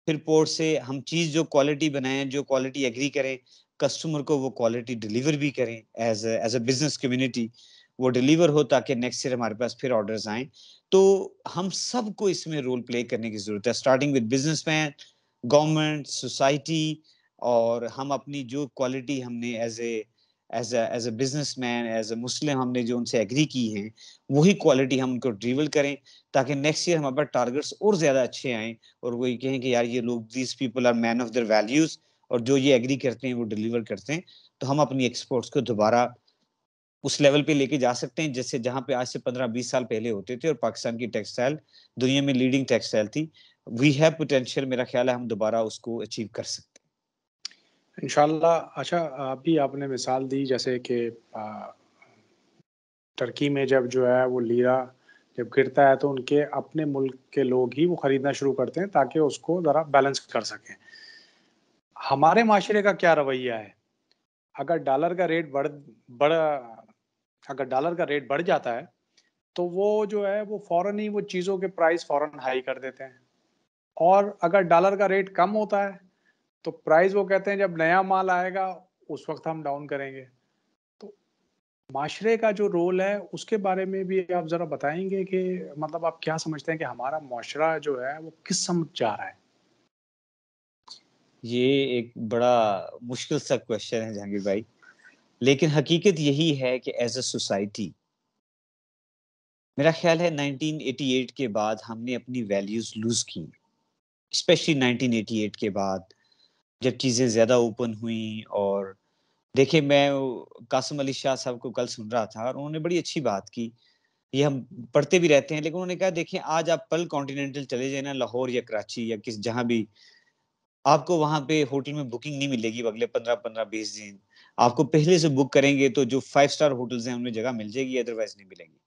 फिर पोर्ट से हम चीज जो क्वालिटी बनाएं, जो क्वालिटी एग्री करें, कस्टमर को वो क्वालिटी डिलीवर भी करें, एज अ बिजनेस कम्युनिटी वो डिलीवर हो, ताकि नेक्स्ट ईयर हमारे पास फिर ऑर्डर्स आए। तो हम सबको इसमें रोल प्ले करने की जरूरत है, starting with businessman, government, society. और हम अपनी जो क्वालिटी हमने as a businessman, as a Muslim, हमने जो उनसे एग्री की है, वही क्वालिटी हम उनको डिलीवर करें, ताकि नेक्स्ट ईयर हमारे पास टारगेट्स और ज्यादा अच्छे आए, और वो ये कहें कि यार ये लोग, these people are man of their values, और जो ये एग्री करते हैं वो डिलीवर करते हैं, तो हम अपनी एक्सपोर्ट्स को दोबारा उस लेवल पे लेके जा सकते हैं जैसे जहां पे आज से 15-20 साल पहले होते थे, और पाकिस्तान की टेक्सटाइल दुनिया में लीडिंग टेक्सटाइल थी। वी हैव पोटेंशियल, मेरा ख्याल है हम दोबारा उसको अचीव कर सकते इंशाल्लाह। अच्छा, अभी आपने मिसाल दी जैसे कि टर्की में जब जो है वो लीरा जब गिरता है तो उनके अपने मुल्क के लोग ही वो खरीदना शुरू करते हैं ताकि उसको ज़रा बैलेंस कर सकें। हमारे माशरे का क्या रवैया है? अगर डॉलर का रेट बढ़ अगर डॉलर का रेट बढ़ जाता है, तो वो जो है वो फ़ौरन ही वो चीज़ों के प्राइस फ़ौरन हाई कर देते हैं। और अगर डॉलर का रेट कम होता है, तो प्राइस वो कहते हैं जब नया माल आएगा, उस वक़्त हम डाउन करेंगे। तो माशरे का जो रोल है, उसके बारे में भी आप ज़रा बताएँगे कि मतलब आप क्या समझते हैं कि हमारा मुआशरा जो है, वो किस समत जा रहा है? हैं। ये एक बड़ा मुश्किल सा क्वेश्चन है जहांगीर भाई, लेकिन हकीकत यही है कि एज अ सोसाइटी मेरा ख्याल है 1988 के बाद हमने अपनी वैल्यूज लूज की, स्पेशली 1988 के बाद जब चीज़ें ज़्यादा ओपन हुई। और देखिए, मैं कासिम अली शाह साहब को कल सुन रहा था और उन्होंने बड़ी अच्छी बात की। ये हम पढ़ते भी रहते हैं, लेकिन उन्होंने कहा देखिए, आज आप पल कॉन्टिनेंटल चले जाए ना, लाहौर या कराची या किस जहाँ भी, आपको वहाँ पे होटल में बुकिंग नहीं मिलेगी अगले 15-20 दिन। आपको पहले से बुक करेंगे तो जो 5 स्टार होटल्स हैं उनमें जगह मिल जाएगी, अदरवाइज़ नहीं मिलेगी।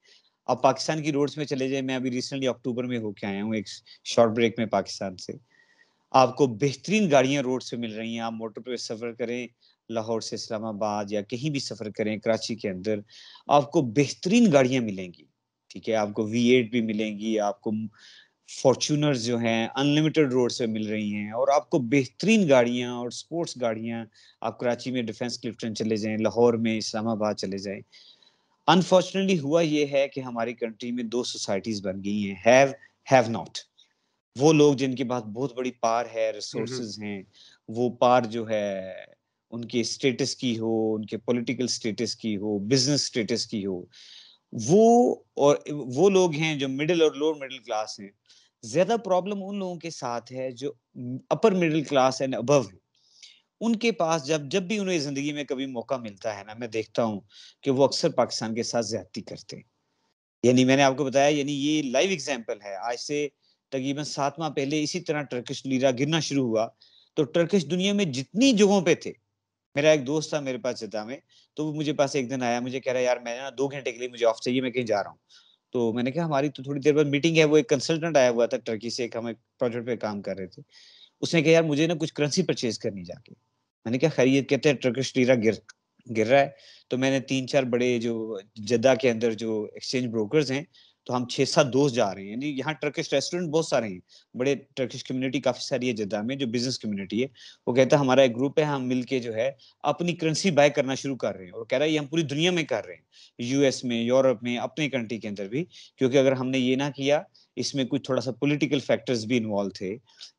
आप पाकिस्तान की रोड्स में चले जाइए, मैं अभी रिसेंटली अक्टूबर में होके आया हूँ एक शॉर्ट ब्रेक में पाकिस्तान से। आपको बेहतरीन गाड़ियाँ रोड से मिल रही हैं, आप मोटर पे सफ़र करें, लाहौर से इस्लामाबाद या कहीं भी सफ़र करें कराची के अंदर, आपको बेहतरीन गाड़ियाँ मिलेंगी, ठीक है? आपको V8 भी मिलेंगी, आपको फॉर्च्यूनर्स जो हैं अनलिमिटेड रोड से मिल रही हैं, और आपको बेहतरीन गाड़ियाँ और स्पोर्ट्स गाड़ियाँ, आप कराची में डिफेंस क्लिफ्टन चले जाएँ, लाहौर में इस्लामाबाद चले जाएँ। अनफॉर्चुनेटली हुआ ये है कि हमारी कंट्री में 2 सोसाइटीज़ बन गई हैं, हैव नॉट। वो लोग जिनके पास बहुत बड़ी पावर है, हुँ, हुँ। रिसोर्सेज हैं, वो पावर जो है उनके स्टेटस की हो, उनके पॉलिटिकल स्टेटस की हो, बिजनेस स्टेटस की हो, वो और वो लोग हैं जो मिडिल और लोअर मिडिल क्लास हैं। ज्यादा प्रॉब्लम उन लोगों के साथ है जो upper middle class and above है। उनके पास जब जब भी उन्हें जिंदगी में कभी मौका मिलता है ना, मैं देखता हूँ कि वो अक्सर पाकिस्तान के साथ ज्यादती करते हैं। यानी मैंने आपको बताया, यानी ये लाइव एग्जांपल है। आज से तकरीबन 7 माह पहले इसी तरह टर्किश लीरा गिरना शुरू हुआ, तो टर्किश दुनिया में जितनी जगहों पे थे, मेरा एक दोस्त था मेरे पास जद्दा में, तो वो मुझे पास एक दिन आया, मुझे कह रहा है यार मैं ना 2 घंटे के लिए मुझे ऑफ चाहिए, मैं कहीं जा रहा हूँ। तो मैंने कहा हमारी तो थोड़ी देर बाद मीटिंग है, वो एक कंसल्टेंट आया हुआ था टर्की से, एक हम एक प्रोजेक्ट पे काम कर रहे थे। उसने कहा यार मुझे ना कुछ करेंसी परचेज़ करनी जाके। मैंने कहा खैरियत? कहते हैं टर्किश लीरा गिर गिर रहा है। तो मैंने 3-4 बड़े जो जद्दा के अंदर जो एक्सचेंज ब्रोकर्स हैं, तो हम 6-7 दोस्त जा रहे हैं। यानी यहाँ टर्किश रेस्टोरेंट बहुत सारे हैं। बड़े टर्किश कम्युनिटी काफ़ी सारी है जद्दा में, जो बिज़नेस कम्युनिटी है। वो कहता है हमारा एक ग्रुप है, हम मिलके जो है अपनी करेंसी बाय करना शुरू कर रहे हैं, और कह रहा है ये हम पूरी दुनिया में कर रहे हैं। यूएस में, यूरोप में, अपनी कंट्री के अंदर भी। क्योंकि अगर हमने ये ना किया, इसमें कुछ थोड़ा-सा पॉलिटिकल फैक्टर्स भी इन्वॉल्व थे,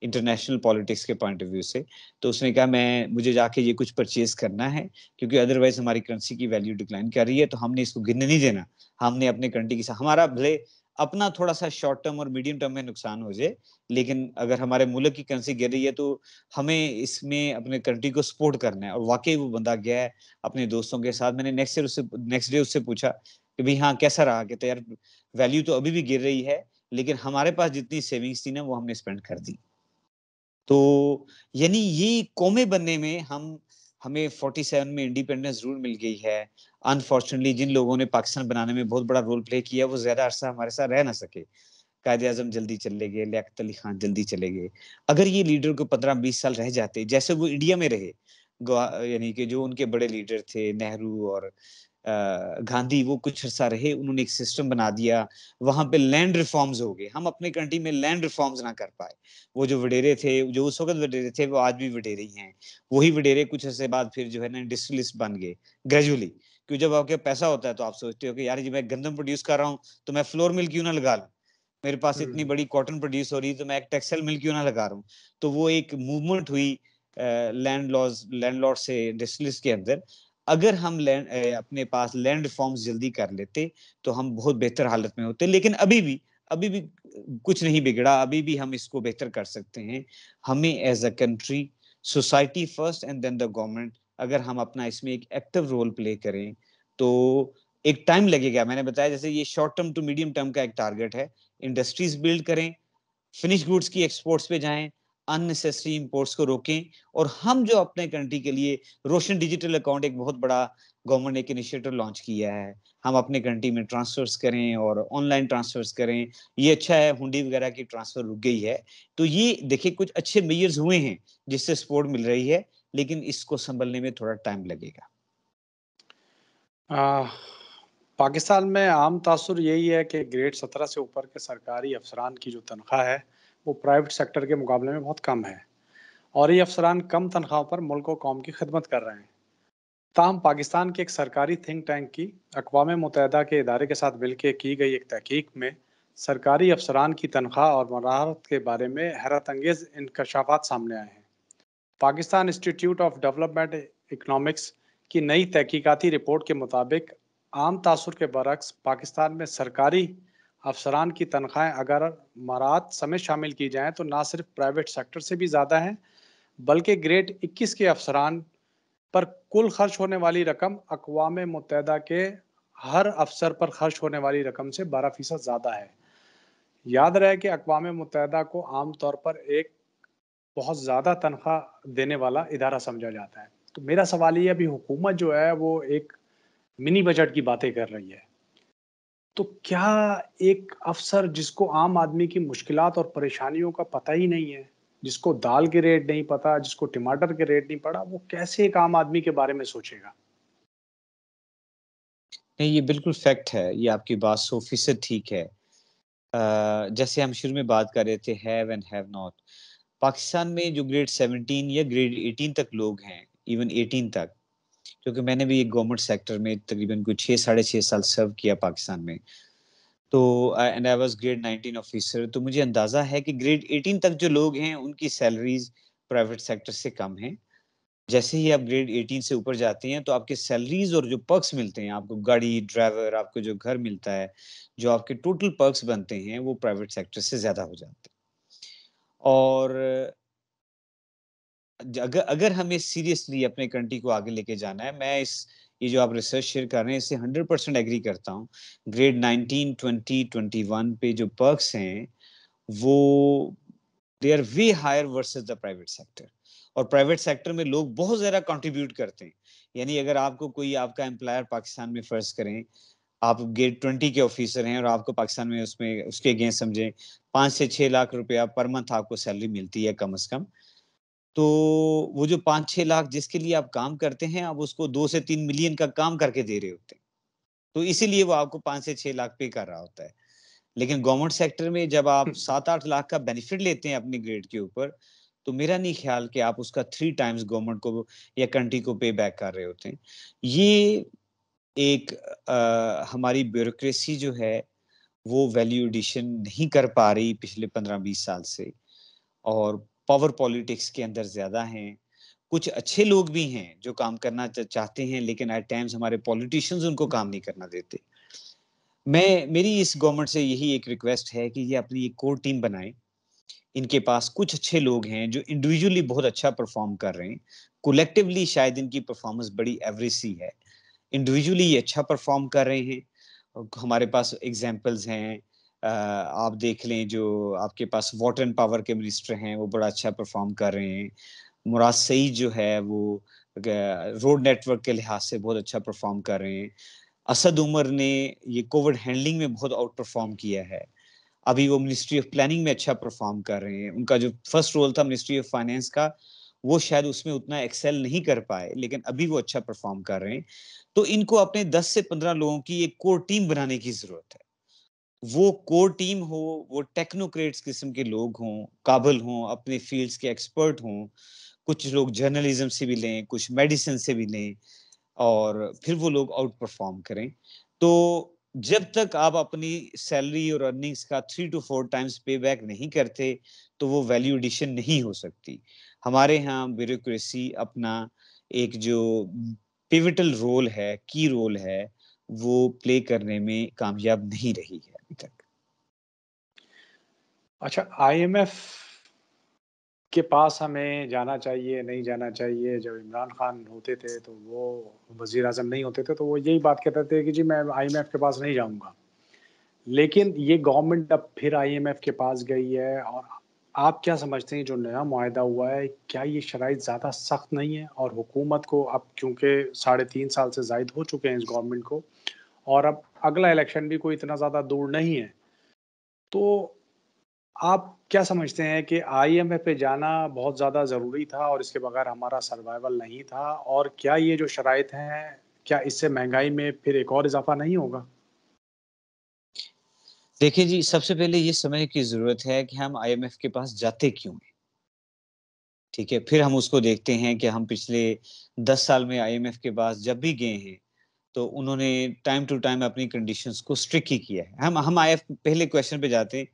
इंटरनेशनल पॉलिटिक्स के पॉइंट ऑफ व्यू से। तो उसने कहा मैं मुझे जाके ये कुछ परचेज़ करना है, क्योंकि अदरवाइज़ हमारी करेंसी की वैल्यू डिक्लाइन कर रही है, तो हमने इसको गिरने नहीं देना। हमने अपने कंट्री के साथ, हमारा भले अपना थोड़ा-सा शॉर्ट टर्म और मीडियम टर्म में नुकसान हो जाए, लेकिन अगर हमारे मुल्क की करेंसी गिर रही है, तो हमें इसमें अपने कंट्री को सपोर्ट करना है। और वाक़ई वो बंदा गया है अपने दोस्तों के साथ। मैंने नेक्स्ट डे उससे पूछा कि भई हाँ, कैसा रहा? कहता है यार वैल्यू तो अभी भी गिर रही है, लेकिन हमारे पास जितनी सेविंग्स थी ना, वो हमने स्पेंड कर दी। तो यानी ये कौमें बनने में हमें 47 में इंडिपेंडेंस ज़रूर मिल गई है। अनफॉर्चुनेटली जिन लोगों ने पाकिस्तान बनाने में बहुत बड़ा रोल प्ले किया, वो ज़्यादा अरसा हमारे साथ रह ना सके। कायद-ए-आज़म जल्दी चले गए, लियाकत अली खान जल्दी चले गए। अगर ये लीडर को 15-20 साल रह जाते, जैसे वो इंडिया में रहे, यानी कि जो उनके बड़े लीडर थे नेहरू और गांधी, वो कुछ अरसा रहे, उन्होंने एक सिस्टम बना दिया, वहाँ पे लैंड रिफॉर्म्स हो गए। हम अपनी कंट्री में लैंड रिफॉर्म्स ना कर पाए। वो जो वडेरे थे, जो उस वक़्त वडेरे थे, वो आज भी वडेरे ही हैं। वही वडेरे कुछ अरसे बाद फिर जो है ना इंडस्ट्रियलिस्ट बन गए, ग्रेजुअली। क्यों, जब आपके पैसा होता है तो आप सोचते हो कि यार ये मैं गंदम प्रोड्यूस कर रहा हूँ, तो मैं फ्लोर मिल क्यों ना लगा लूँ? मेरे पास हुँ, इतनी हुँ। बड़ी कॉटन प्रोड्यूस हो रही है, तो मैं एक टेक्सटाइल मिल क्यों ना लगा रहा हूँ? तो वो एक मूवमेंट हुई लैंडलॉर्ड से इंडस्ट्रियलिस्ट के अंदर। अगर हम अपने पास लैंड रिफॉर्म्स जल्दी कर लेते, तो हम बहुत बेहतर हालत में होते। लेकिन अभी भी कुछ नहीं बिगड़ा, अभी भी हम इसको बेहतर कर सकते हैं। हमें as a country society first and then the government. अगर हम अपना इसमें एक एक्टिव रोल प्ले करें तो एक टाइम लगेगा। मैंने बताया जैसे ये short term to medium term का एक टारगेट है। इंडस्ट्रीज बिल्ड करें, फिनिश गुड्स की एक्सपोर्ट्स पे जाएं, अननेसेसरी इंपोर्ट्स को रोकें, और हम जो अपने कंट्री के लिए रोशन डिजिटल अकाउंट एक बहुत बड़ा गवर्नमेंट ने एक इनिशिएटिव लॉन्च किया है, हम अपने कंट्री में ट्रांसफर्स करें और ऑनलाइन ट्रांसफर्स करें। ये अच्छा है, हुंडी वगैरह की ट्रांसफर रुक गई है। तो ये देखिए कुछ अच्छे मेजर्स हुए हैं जिससे सपोर्ट मिल रही है, लेकिन इसको संभलने में थोड़ा टाइम लगेगा। पाकिस्तान में आम तासुर यही है कि ग्रेड 17 से ऊपर के सरकारी अफसरान की जो तनख्वाह है वो प्राइवेट सेक्टर के मुकाबले में बहुत कम है, और ये अफसरान कम तनख्वाहों पर मुल्क और कौम की खिदमत कर रहे हैं। ताहम पाकिस्तान के एक सरकारी थिंक टैंक की अक़वाम मुत्तहिदा के इदारे के साथ मिलकर की गई एक तहकीक में सरकारी अफसरान की तनख्वाह और महारत के बारे में हैरत अंगेज इंकशाफात सामने आए हैं। Pakistan institute of development economics की नई तहकीकाती रिपोर्ट के मुताबिक आम तासुर के बरक्स पाकिस्तान में सरकारी अफसरान की तनख्वाहें अगर मरात समेत शामिल की जाएं तो ना सिर्फ प्राइवेट सेक्टर से भी ज़्यादा हैं, बल्कि ग्रेड 21 के अफसरान पर कुल खर्च होने वाली रकम अक़वाम मुत्तहिदा के हर अफसर पर खर्च होने वाली रकम से 12% ज़्यादा है। याद रहे कि अक़वाम मुत्तहिदा को आमतौर पर एक बहुत ज़्यादा तनख्वाह देने वाला इदारा समझा जाता है। तो मेरा सवाल ये है, अभी हुकूमत जो है वो एक मिनी बजट की बातें कर रही है, तो क्या एक अफसर जिसको आम आदमी की मुश्किलात और परेशानियों का पता ही नहीं है, जिसको दाल के रेट नहीं पता, जिसको टमाटर के रेट नहीं पड़ा, वो कैसे एक आम आदमी के बारे में सोचेगा? नहीं, ये बिल्कुल फैक्ट है, ये आपकी बात 100% ठीक है। जैसे हम शुरू में बात कर रहे थे have and have not. Pakistan में जो ग्रेड 17 या ग्रेड 18 तक लोग हैं, इवन 18 तक, क्योंकि मैंने भी एक गवर्नमेंट सेक्टर में तकरीबन कुछ 6 साढ़े 6 साल सर्व किया पाकिस्तान में। तो and I was grade 19 officer, तो मुझे अंदाजा है कि ग्रेड 18 तक जो लोग हैं उनकी सैलरीज प्राइवेट सेक्टर से कम हैं। जैसे ही आप ग्रेड 18 से ऊपर जाते हैं तो आपके सैलरीज और जो पर्क्स मिलते हैं, आपको गाड़ी, ड्राइवर, आपको जो घर मिलता है, जो आपके टोटल पर्क्स बनते हैं, वो प्राइवेट सेक्टर से ज्यादा हो जाते हैं। और अगर अगर हमें सीरियसली अपने कंट्री को आगे लेके जाना है, मैं इस ये जो आप रिसर्च शेयर कर रहे हैं इससे 100% एग्री करता हूँ। ग्रेड 19, 20, 21 पे जो पर्क्स हैं वो they are way higher versus the private sector. और प्राइवेट सेक्टर में लोग बहुत ज्यादा कंट्रीब्यूट करते हैं। यानी अगर आपको कोई आपका एम्प्लॉयर पाकिस्तान में फर्ज करें, आप ग्रेड 20 के ऑफिसर हैं और आपको पाकिस्तान में उसमें उसके अगेंस्ट समझे 5 से 6 लाख रुपया पर मंथ आपको सैलरी मिलती है कम से कम। तो वो जो 5-6 लाख जिसके लिए आप काम करते हैं, आप उसको 2 से 3 मिलियन का काम करके दे रहे होते हैं। तो इसीलिए वो आपको 5 से 6 लाख पे कर रहा होता है। लेकिन गवर्नमेंट सेक्टर में जब आप 7-8 लाख का बेनिफिट लेते हैं अपनी ग्रेड के ऊपर, तो मेरा नहीं ख्याल कि आप उसका 3 टाइम्स गवर्नमेंट को या कंट्री को पे बैक कर रहे होते हैं। ये एक हमारी ब्यूरोक्रेसी जो है, वो वैल्यू एडिशन नहीं कर पा रही पिछले 15-20 साल से, और पावर पॉलिटिक्स के अंदर ज़्यादा हैं। कुछ अच्छे लोग भी हैं जो काम करना चाहते हैं, लेकिन एट टाइम्स हमारे पॉलिटिशियंस उनको काम नहीं करना देते। मेरी इस गवर्नमेंट से यही एक रिक्वेस्ट है कि ये अपनी एक कोर टीम बनाएं। इनके पास कुछ अच्छे लोग हैं जो इंडिविजुअली बहुत अच्छा परफॉर्म कर रहे हैं, कोलेक्टिवली शायद इनकी परफॉर्मेंस बड़ी एवरेज सी है, इंडिविजुअली ये अच्छा परफॉर्म कर रहे हैं। हमारे पास एग्जांपल्स हैं, आप देख लें जो आपके पास वाटर एंड पावर के मिनिस्टर हैं वो बड़ा अच्छा परफॉर्म कर रहे हैं। मुराद सईद जो है वो रोड नेटवर्क के लिहाज से बहुत अच्छा परफॉर्म कर रहे हैं। असद उमर ने ये कोविड हैंडलिंग में बहुत आउट परफॉर्म किया है। अभी वो मिनिस्ट्री ऑफ प्लानिंग में अच्छा परफॉर्म कर रहे हैं। उनका जो फर्स्ट रोल था मिनिस्ट्री ऑफ फाइनेंस का, वो शायद उसमें उतना एक्सेल नहीं कर पाए, लेकिन अभी वो अच्छा परफॉर्म कर रहे हैं। तो इनको अपने 10 से 15 लोगों की एक कोर टीम बनाने की जरूरत है। वो कोर टीम हो, वो टेक्नोक्रेट्स किस्म के लोग हों, काबिल हों, अपने फील्ड्स के एक्सपर्ट हों, कुछ लोग जर्नलिज्म से भी लें, कुछ मेडिसिन से भी लें, और फिर वो लोग आउट परफॉर्म करें। तो जब तक आप अपनी सैलरी और अर्निंग्स का 3 टू 4 टाइम्स पे बैक नहीं करते, तो वो वैल्यू एडिशन नहीं हो सकती। हमारे यहाँ ब्यूरोक्रेसी अपना एक जो पिवटल रोल है, की रोल है, वो प्ले करने में कामयाब नहीं रही है अभी तक। अच्छा, आईएमएफ के पास हमें जाना चाहिए, नहीं जाना चाहिए? जब इमरान खान होते थे, तो वो वज़ीर-आज़म नहीं होते थे, तो वो यही बात कहते थे कि जी मैं आईएमएफ के पास नहीं जाऊँगा। लेकिन ये गवर्नमेंट अब फिर आईएमएफ के पास गई है और आप क्या समझते हैं जो नया मुआहदा हुआ है, क्या ये शराइत ज़्यादा सख्त नहीं है? और हुकूमत को अब क्योंकि साढ़े 3 साल से ज़ायद हो चुके हैं इस गवर्नमेंट को और अब अगला इलेक्शन भी कोई इतना ज़्यादा दूर नहीं है। तो आप क्या समझते हैं कि आईएमएफ पे जाना बहुत ज़्यादा ज़रूरी था और इसके बगैर हमारा सर्वाइवल नहीं था? और क्या ये जो शराइत हैं, क्या इससे महँगाई में फिर एक और इज़ाफ़ा नहीं होगा? देखिए जी, सबसे पहले ये समझने की ज़रूरत है कि हम आईएमएफ के पास जाते क्यों हैं? ठीक है? फिर हम उसको देखते हैं कि हम पिछले 10 साल में आईएमएफ के पास जब भी गए हैं, तो उन्होंने टाइम टू टाइम अपनी कंडीशंस को स्ट्रिक्ट ही किया है। हम आईएफ पहले क्वेश्चन पे जाते हैं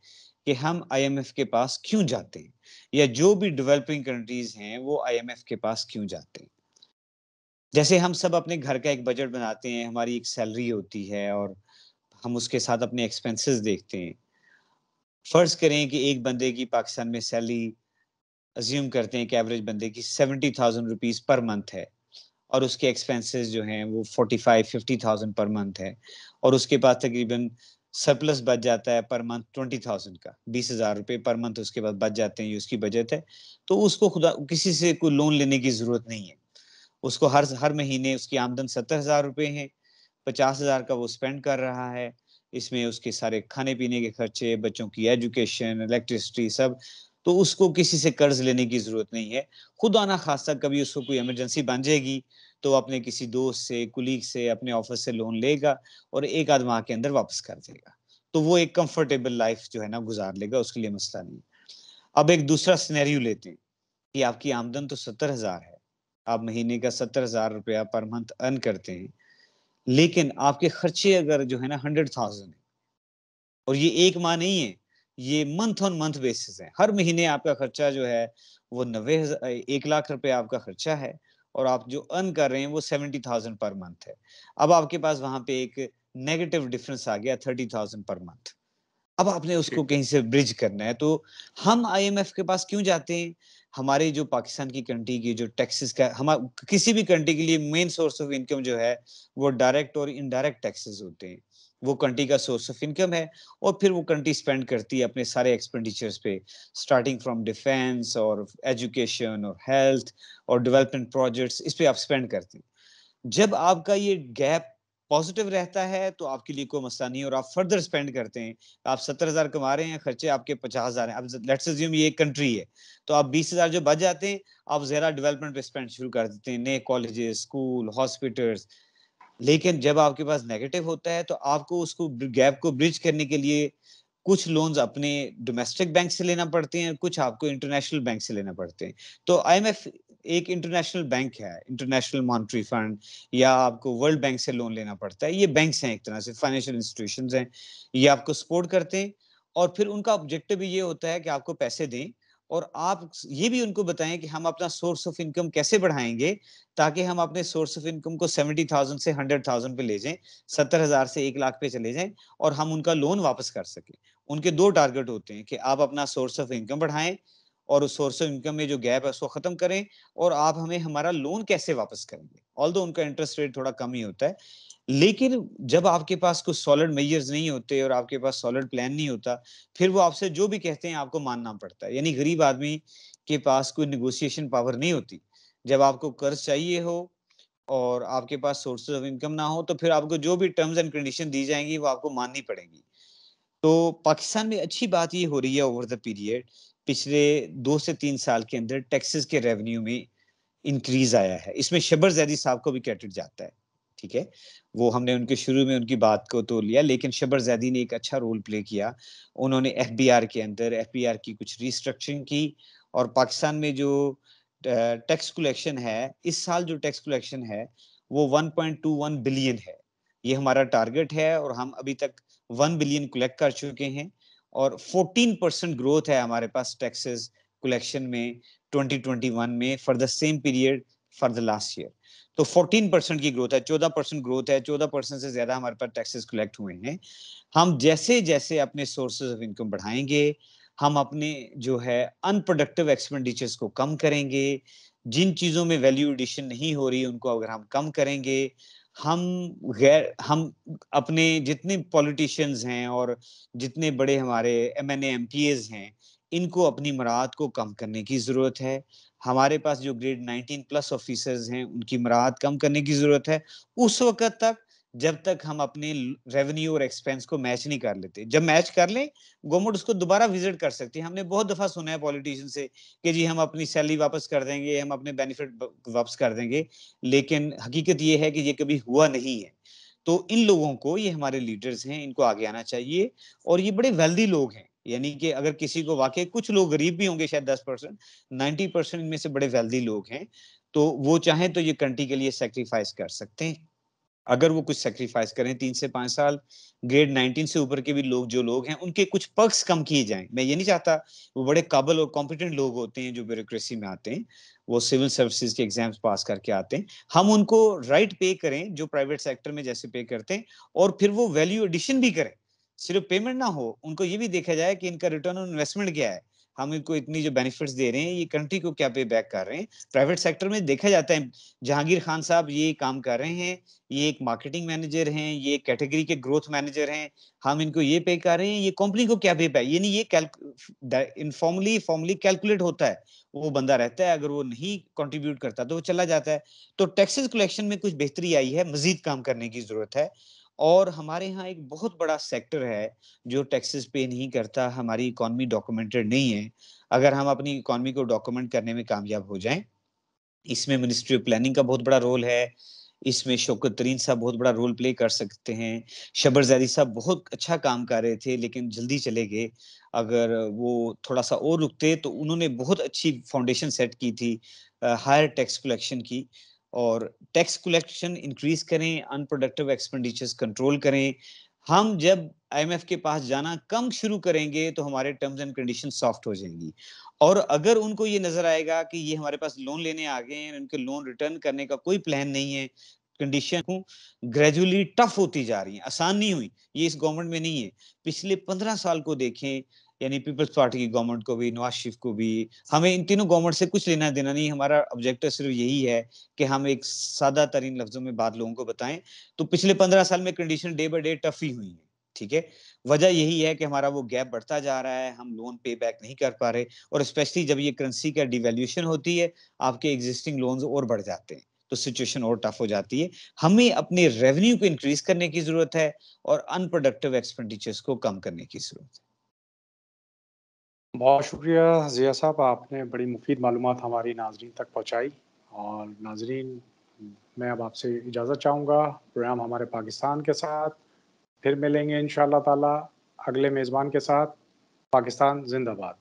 कि हम आईएमएफ के पास क्यों जाते हैं? या जो भी डेवलपिंग कंट्रीज़ हैं, वो आईएमएफ के पास क्यों जाते हैं? जैसे हम सब अपने घर का एक बजट बनाते हैं, हमारी एक सैलरी होती है और हम उसके साथ अपने एक्सपेंसेस देखते हैं। फ़र्ज़ करें कि एक बंदे की पाकिस्तान में सैलरी अज़्यूम करते हैं कि एवरेज बंदे की ₹70,000 पर मंथ है और उसके एक्सपेंसेस जो हैं वो 45-50,000 पर मंथ है और उसके पास तकरीबन सरप्लस बच जाता है पर मंथ 20,000 का, ₹20,000 पर मंथ उसके पास बच जाते हैं, ये उसकी बजट है। तो उसको खुदा किसी से कोई लोन लेने की ज़रूरत नहीं है। उसको हर महीने उसकी आमदन ₹70,000 है, 50,000 का वो स्पेंड कर रहा है। इसमें उसके सारे खाने-पीने के खर्चे, बच्चों की एजुकेशन, इलेक्ट्रिसिटी सब, तो उसको किसी से कर्ज़ लेने की ज़रूरत नहीं है। खुदा ना ख़ास्ता कभी उसको कोई इमरजेंसी बन जाएगी, तो अपने किसी दोस्त से, कुलीग से, अपने ऑफ़िस से लोन लेगा और 1 आध माह के अंदर वापस कर देगा। तो वो एक कंफर्टेबल लाइफ़ जो है ना गुज़ार लेगा, उसके लिए मसला नहीं है। अब एक दूसरा सिनेरियो लेते हैं कि आपकी आमदन तो 70,000 है। आप महीने का ₹70,000 पर मंथ अर्न करते हैं, लेकिन आपके खर्चे अगर जो है ना 100,000 है और ये 1 माह नहीं है, ये मंथ ऑन मंथ बेसिस है। हर महीने आपका खर्चा जो है वो 1,00,000 आपका खर्चा है और आप जो अर्न कर रहे हैं वो 70,000 पर मंथ है। अब आपके पास वहाँ पे एक नेगेटिव डिफरेंस आ गया 30,000 पर मंथ। अब आपने उसको ठीक है। कहीं से ब्रिज करना है, तो हम आईएमएफ के पास क्यों जाते हैं? हमारे जो पाकिस्तान की कंट्री की जो टैक्सेस का किसी भी कंट्री के लिए मेन सोर्स ऑफ इनकम जो है, वो डायरेक्ट और इनडायरेक्ट टैक्सेस होते हैं। वो कंट्री का सोर्स ऑफ इनकम है और फिर वो कंट्री स्पेंड करती है अपने सारे एक्सपेंडिचर्स पे, स्टार्टिंग फ्रॉम डिफेंस और एजुकेशन और हेल्थ और डेवलपमेंट प्रोजेक्ट्स, इस पे आप स्पेंड करते हैं। जब आपका ये गैप पॉजिटिव रहता है, तो आपके लिए कोई मसला नहीं है और आप फर्दर स्पेंड करते हैं। आप 70,000 कमा रहे हैं, खर्चे आपके 50,000 हैं। अब लेट्स अज्यूम ये एक कंट्री है, तो आप 20,000 जो बच जाते हैं, आप ज़रा डेवलपमेंट पे स्पेंड शुरू कर देते हैं, नए कॉलेजेस, स्कूल, हॉस्पिटल्स। लेकिन जब आपके पास नेगेटिव होता है, तो आपको उसको गैप को ब्रिज करने के लिए कुछ लोन्स अपने डोमेस्टिक बैंक से लेना पड़ते हैं, कुछ आपको इंटरनेशनल बैंक से लेना पड़ते हैं। तो आईएमएफ एक इंटरनेशनल बैंक है, इंटरनेशनल मॉनेटरी फंड, या आपको वर्ल्ड बैंक से लोन लेना पड़ता है। ये बैंक्स हैं, एक तरह से फाइनेंशियल इंस्टीट्यूशंस हैं। ये आपको सपोर्ट करते हैं और फिर उनका ऑब्जेक्टिव भी ये होता है कि आपको पैसे दें और आप ये भी उनको बताएँ कि हम अपना सोर्स ऑफ इनकम कैसे बढ़ाएँगे, ताकि हम अपने सोर्स ऑफ इनकम को 70,000 से 100,000 पे ले जाएँ, 70,000 से 1 लाख पे चले जाएँ और हम उनका लोन वापस कर सकें। उनके 2 टारगेट होते हैं कि आप अपना सोर्स ऑफ इनकम बढ़ाएँ और उस सोर्स ऑफ इनकम में जो गैप है उसको खत्म करें और आप हमें हमारा लोन कैसे वापस करेंगे। ऑल्दो उनका इंटरेस्ट रेट थोड़ा कम ही होता है, लेकिन जब आपके पास कुछ सॉलिड मेजर्स नहीं होते और आपके पास सॉलिड प्लान नहीं होता, फिर वो आपसे जो भी कहते हैं आपको मानना पड़ता है। यानी गरीब आदमी के पास कोई नेगोशिएशन पावर नहीं होती। जब आपको कर्ज चाहिए हो और आपके पास सोर्सेस ऑफ इनकम ना हो, तो फिर आपको जो भी टर्म्स एंड कंडीशन दी जाएँगी वो आपको माननी पड़ेंगी। तो पाकिस्तान में अच्छी बात ये हो रही है ओवर द पीरियड, पिछले 2 से 3 साल के अंदर टैक्सेस के रेवेन्यू में इंक्रीज़ आया है। इसमें शब्बर ज़ैदी साहब को भी क्रेडिट जाता है, ठीक है? वो हमने उनके शुरू में उनकी बात को तो लिया, लेकिन शब्बर ज़ैदी ने एक अच्छा रोल प्ले किया। उन्होंने एफबीआर के अंदर एफबीआर की कुछ रिस्ट्रक्चरिंग की और पाकिस्तान में जो टैक्स कलेक्शन है, इस साल जो टैक्स कलेक्शन है, वो 1.21 बिलियन है। ये हमारा टारगेट है और हम अभी तक 1 बिलियन कलेक्ट कर चुके हैं और 14% ग्रोथ है हमारे पास टैक्सेस कलेक्शन में 2021 में for the same period for the last year. तो 14% की ग्रोथ है, 14% ग्रोथ है, 14% से ज्यादा हमारे पास टैक्सेस कलेक्ट हुए हैं। हम जैसे-जैसे अपने सोर्सेज ऑफ इनकम बढ़ाएँगे, हम अपने जो है अनप्रोडक्टिव एक्सपेंडिचर्स को कम करेंगे, जिन चीज़ों में वैल्यू एडिशन नहीं हो रही उनको अगर हम कम करेंगे, हम हम अपने जितने पॉलिटिशियंस हैं और जितने बड़े हमारे एमएनए, एमपीएस हैं, इनको अपनी मराहत को कम करने की ज़रूरत है। हमारे पास जो ग्रेड 19 प्लस ऑफिसर्स हैं, उनकी मराहत कम करने की ज़रूरत है। उस वक़्त तक जब तक हम अपने रेवेन्यू और एक्सपेंस को मैच नहीं कर लेते। जब मैच कर लें, गवर्नमेंट उसको दोबारा विज़िट कर सकती है। हमने बहुत दफ़ा सुना है पॉलिटिशियन से कि जी हम अपनी सैलरी वापस कर देंगे, हम अपने बेनिफिट वापस कर देंगे, लेकिन हकीकत ये है कि ये कभी हुआ नहीं है। तो इन लोगों को, ये हमारे लीडर्स हैं, इनको आगे आना चाहिए और ये बड़े वेल्दी लोग हैं। यानी कि अगर किसी को वाक़ई, कुछ लोग गरीब भी होंगे शायद 10%, 90% इनमें से बड़े वेल्दी लोग हैं, तो वो चाहें तो ये कंट्री के लिए सैक्रिफाइस कर सकते हैं। अगर वो कुछ सैक्रिफाइस करें 3 से 5 साल, ग्रेड 19 से ऊपर के भी लोग, जो लोग हैं, उनके कुछ पर्क्स कम किए जाएँ। मैं ये नहीं चाहता, वो बड़े काबिल और कॉम्पिटेंट लोग होते हैं जो ब्यूरोक्रेसी में आते हैं, वो सिविल सर्विसेज़ के एग्ज़ाम्स पास करके आते हैं। हम उनको राइट पे करें जो प्राइवेट सेक्टर में जैसे पे करते हैं, और फिर वो वैल्यू एडिशन भी करें। सिर्फ़ पेमेंट ना हो, उनको ये भी देखा जाए कि इनका रिटर्न ऑन इन्वेस्टमेंट क्या है। हम इनको इतनी जो बेनिफिट्स दे रहे हैं, ये कंट्री को क्या पे बैक कर रहे हैं। प्राइवेट सेक्टर में देखा जाता है, जहांगीर खान साहब ये काम कर रहे हैं, ये एक मार्केटिंग मैनेजर हैं, ये कैटेगरी के ग्रोथ मैनेजर हैं, हम इनको ये पे कर रहे हैं, ये कंपनी को क्या पे है, ये नहीं, ये इनफॉर्मली फॉर्मली कैलकुलेट होता है। वो बंदा रहता है, अगर वो नहीं कंट्रीब्यूट करता तो वो चला जाता है। तो टैक्सेस कलेक्शन में कुछ बेहतरी आई है, मजीद काम करने की जरूरत है। और हमारे यहाँ एक बहुत बड़ा सेक्टर है जो टैक्सेस पे नहीं करता, हमारी इकोनॉमी डॉक्यूमेंटेड नहीं है। अगर हम अपनी इकोनॉमी को डॉक्यूमेंट करने में कामयाब हो जाएं, इसमें मिनिस्ट्री ऑफ प्लानिंग का बहुत बड़ा रोल है, इसमें शौकत तरीन साहब बहुत बड़ा रोल प्ले कर सकते हैं। शबर ज़ैदी साहब बहुत अच्छा काम कर रहे थे, लेकिन जल्दी चले गए। अगर वो थोड़ा-सा और रुकते तो उन्होंने बहुत अच्छी फाउंडेशन सेट की थी हायर टैक्स कलेक्शन की, और टैक्स कलेक्शन इंक्रीज़ करें, अनप्रोडक्टिव एक्सपेंडिचर्स कंट्रोल करें। हम जब आईएमएफ के पास जाना कम शुरू करेंगे, तो हमारे टर्म्स एंड कंडीशन सॉफ्ट हो जाएँगी। और अगर उनको ये नज़र आएगा कि ये हमारे पास लोन लेने आ गए हैं, उनके लोन रिटर्न करने का कोई प्लान नहीं है, कंडीशन ग्रेजुअली टफ होती जा रही हैं, आसान नहीं हुई, ये इस गवर्नमेंट में नहीं है। पिछले 15 साल को देखें, यानी पीपल्स पार्टी की गवर्नमेंट को भी, नवाज शरीफ को भी, हमें इन तीनों गवर्नमेंट से कुछ लेना-देना नहीं, हमारा ऑब्जेक्टिव सिर्फ यही है कि हम एक सादा तरीन लफ्ज़ों में बात लोगों को बताएँ। तो पिछले 15 साल में condition day by day tough ही हुई है, ठीक है? वजह यही है कि हमारा वो गैप बढ़ता जा रहा है, हम लोन पे बैक नहीं कर पा रहे, और स्पेशली जब ये करेंसी का डिवैल्यूएशन होती है, आपके एक्जिस्टिंग लोन्स और बढ़ जाते हैं, तो सिचुएशन और टफ हो जाती है। हमें अपने रेवेन्यू को इंक्रीज़ करने की ज़रूरत है और अनप्रोडक्टिव एक्सपेंडिचर्स को कम करने की ज़रूरत है। बहुत शुक्रिया ज़िया साहब, आपने बड़ी मुफ़ीद मालूमात हमारी नाज़रीन तक पहुँचाई। और नाज़रीन, मैं अब आपसे इजाज़त चाहूँगा, प्रोग्राम हमारे पाकिस्तान के साथ फिर मिलेंगे इंशाअल्लाह ताला अगले मेज़बान के साथ। पाकिस्तान ज़िंदाबाद।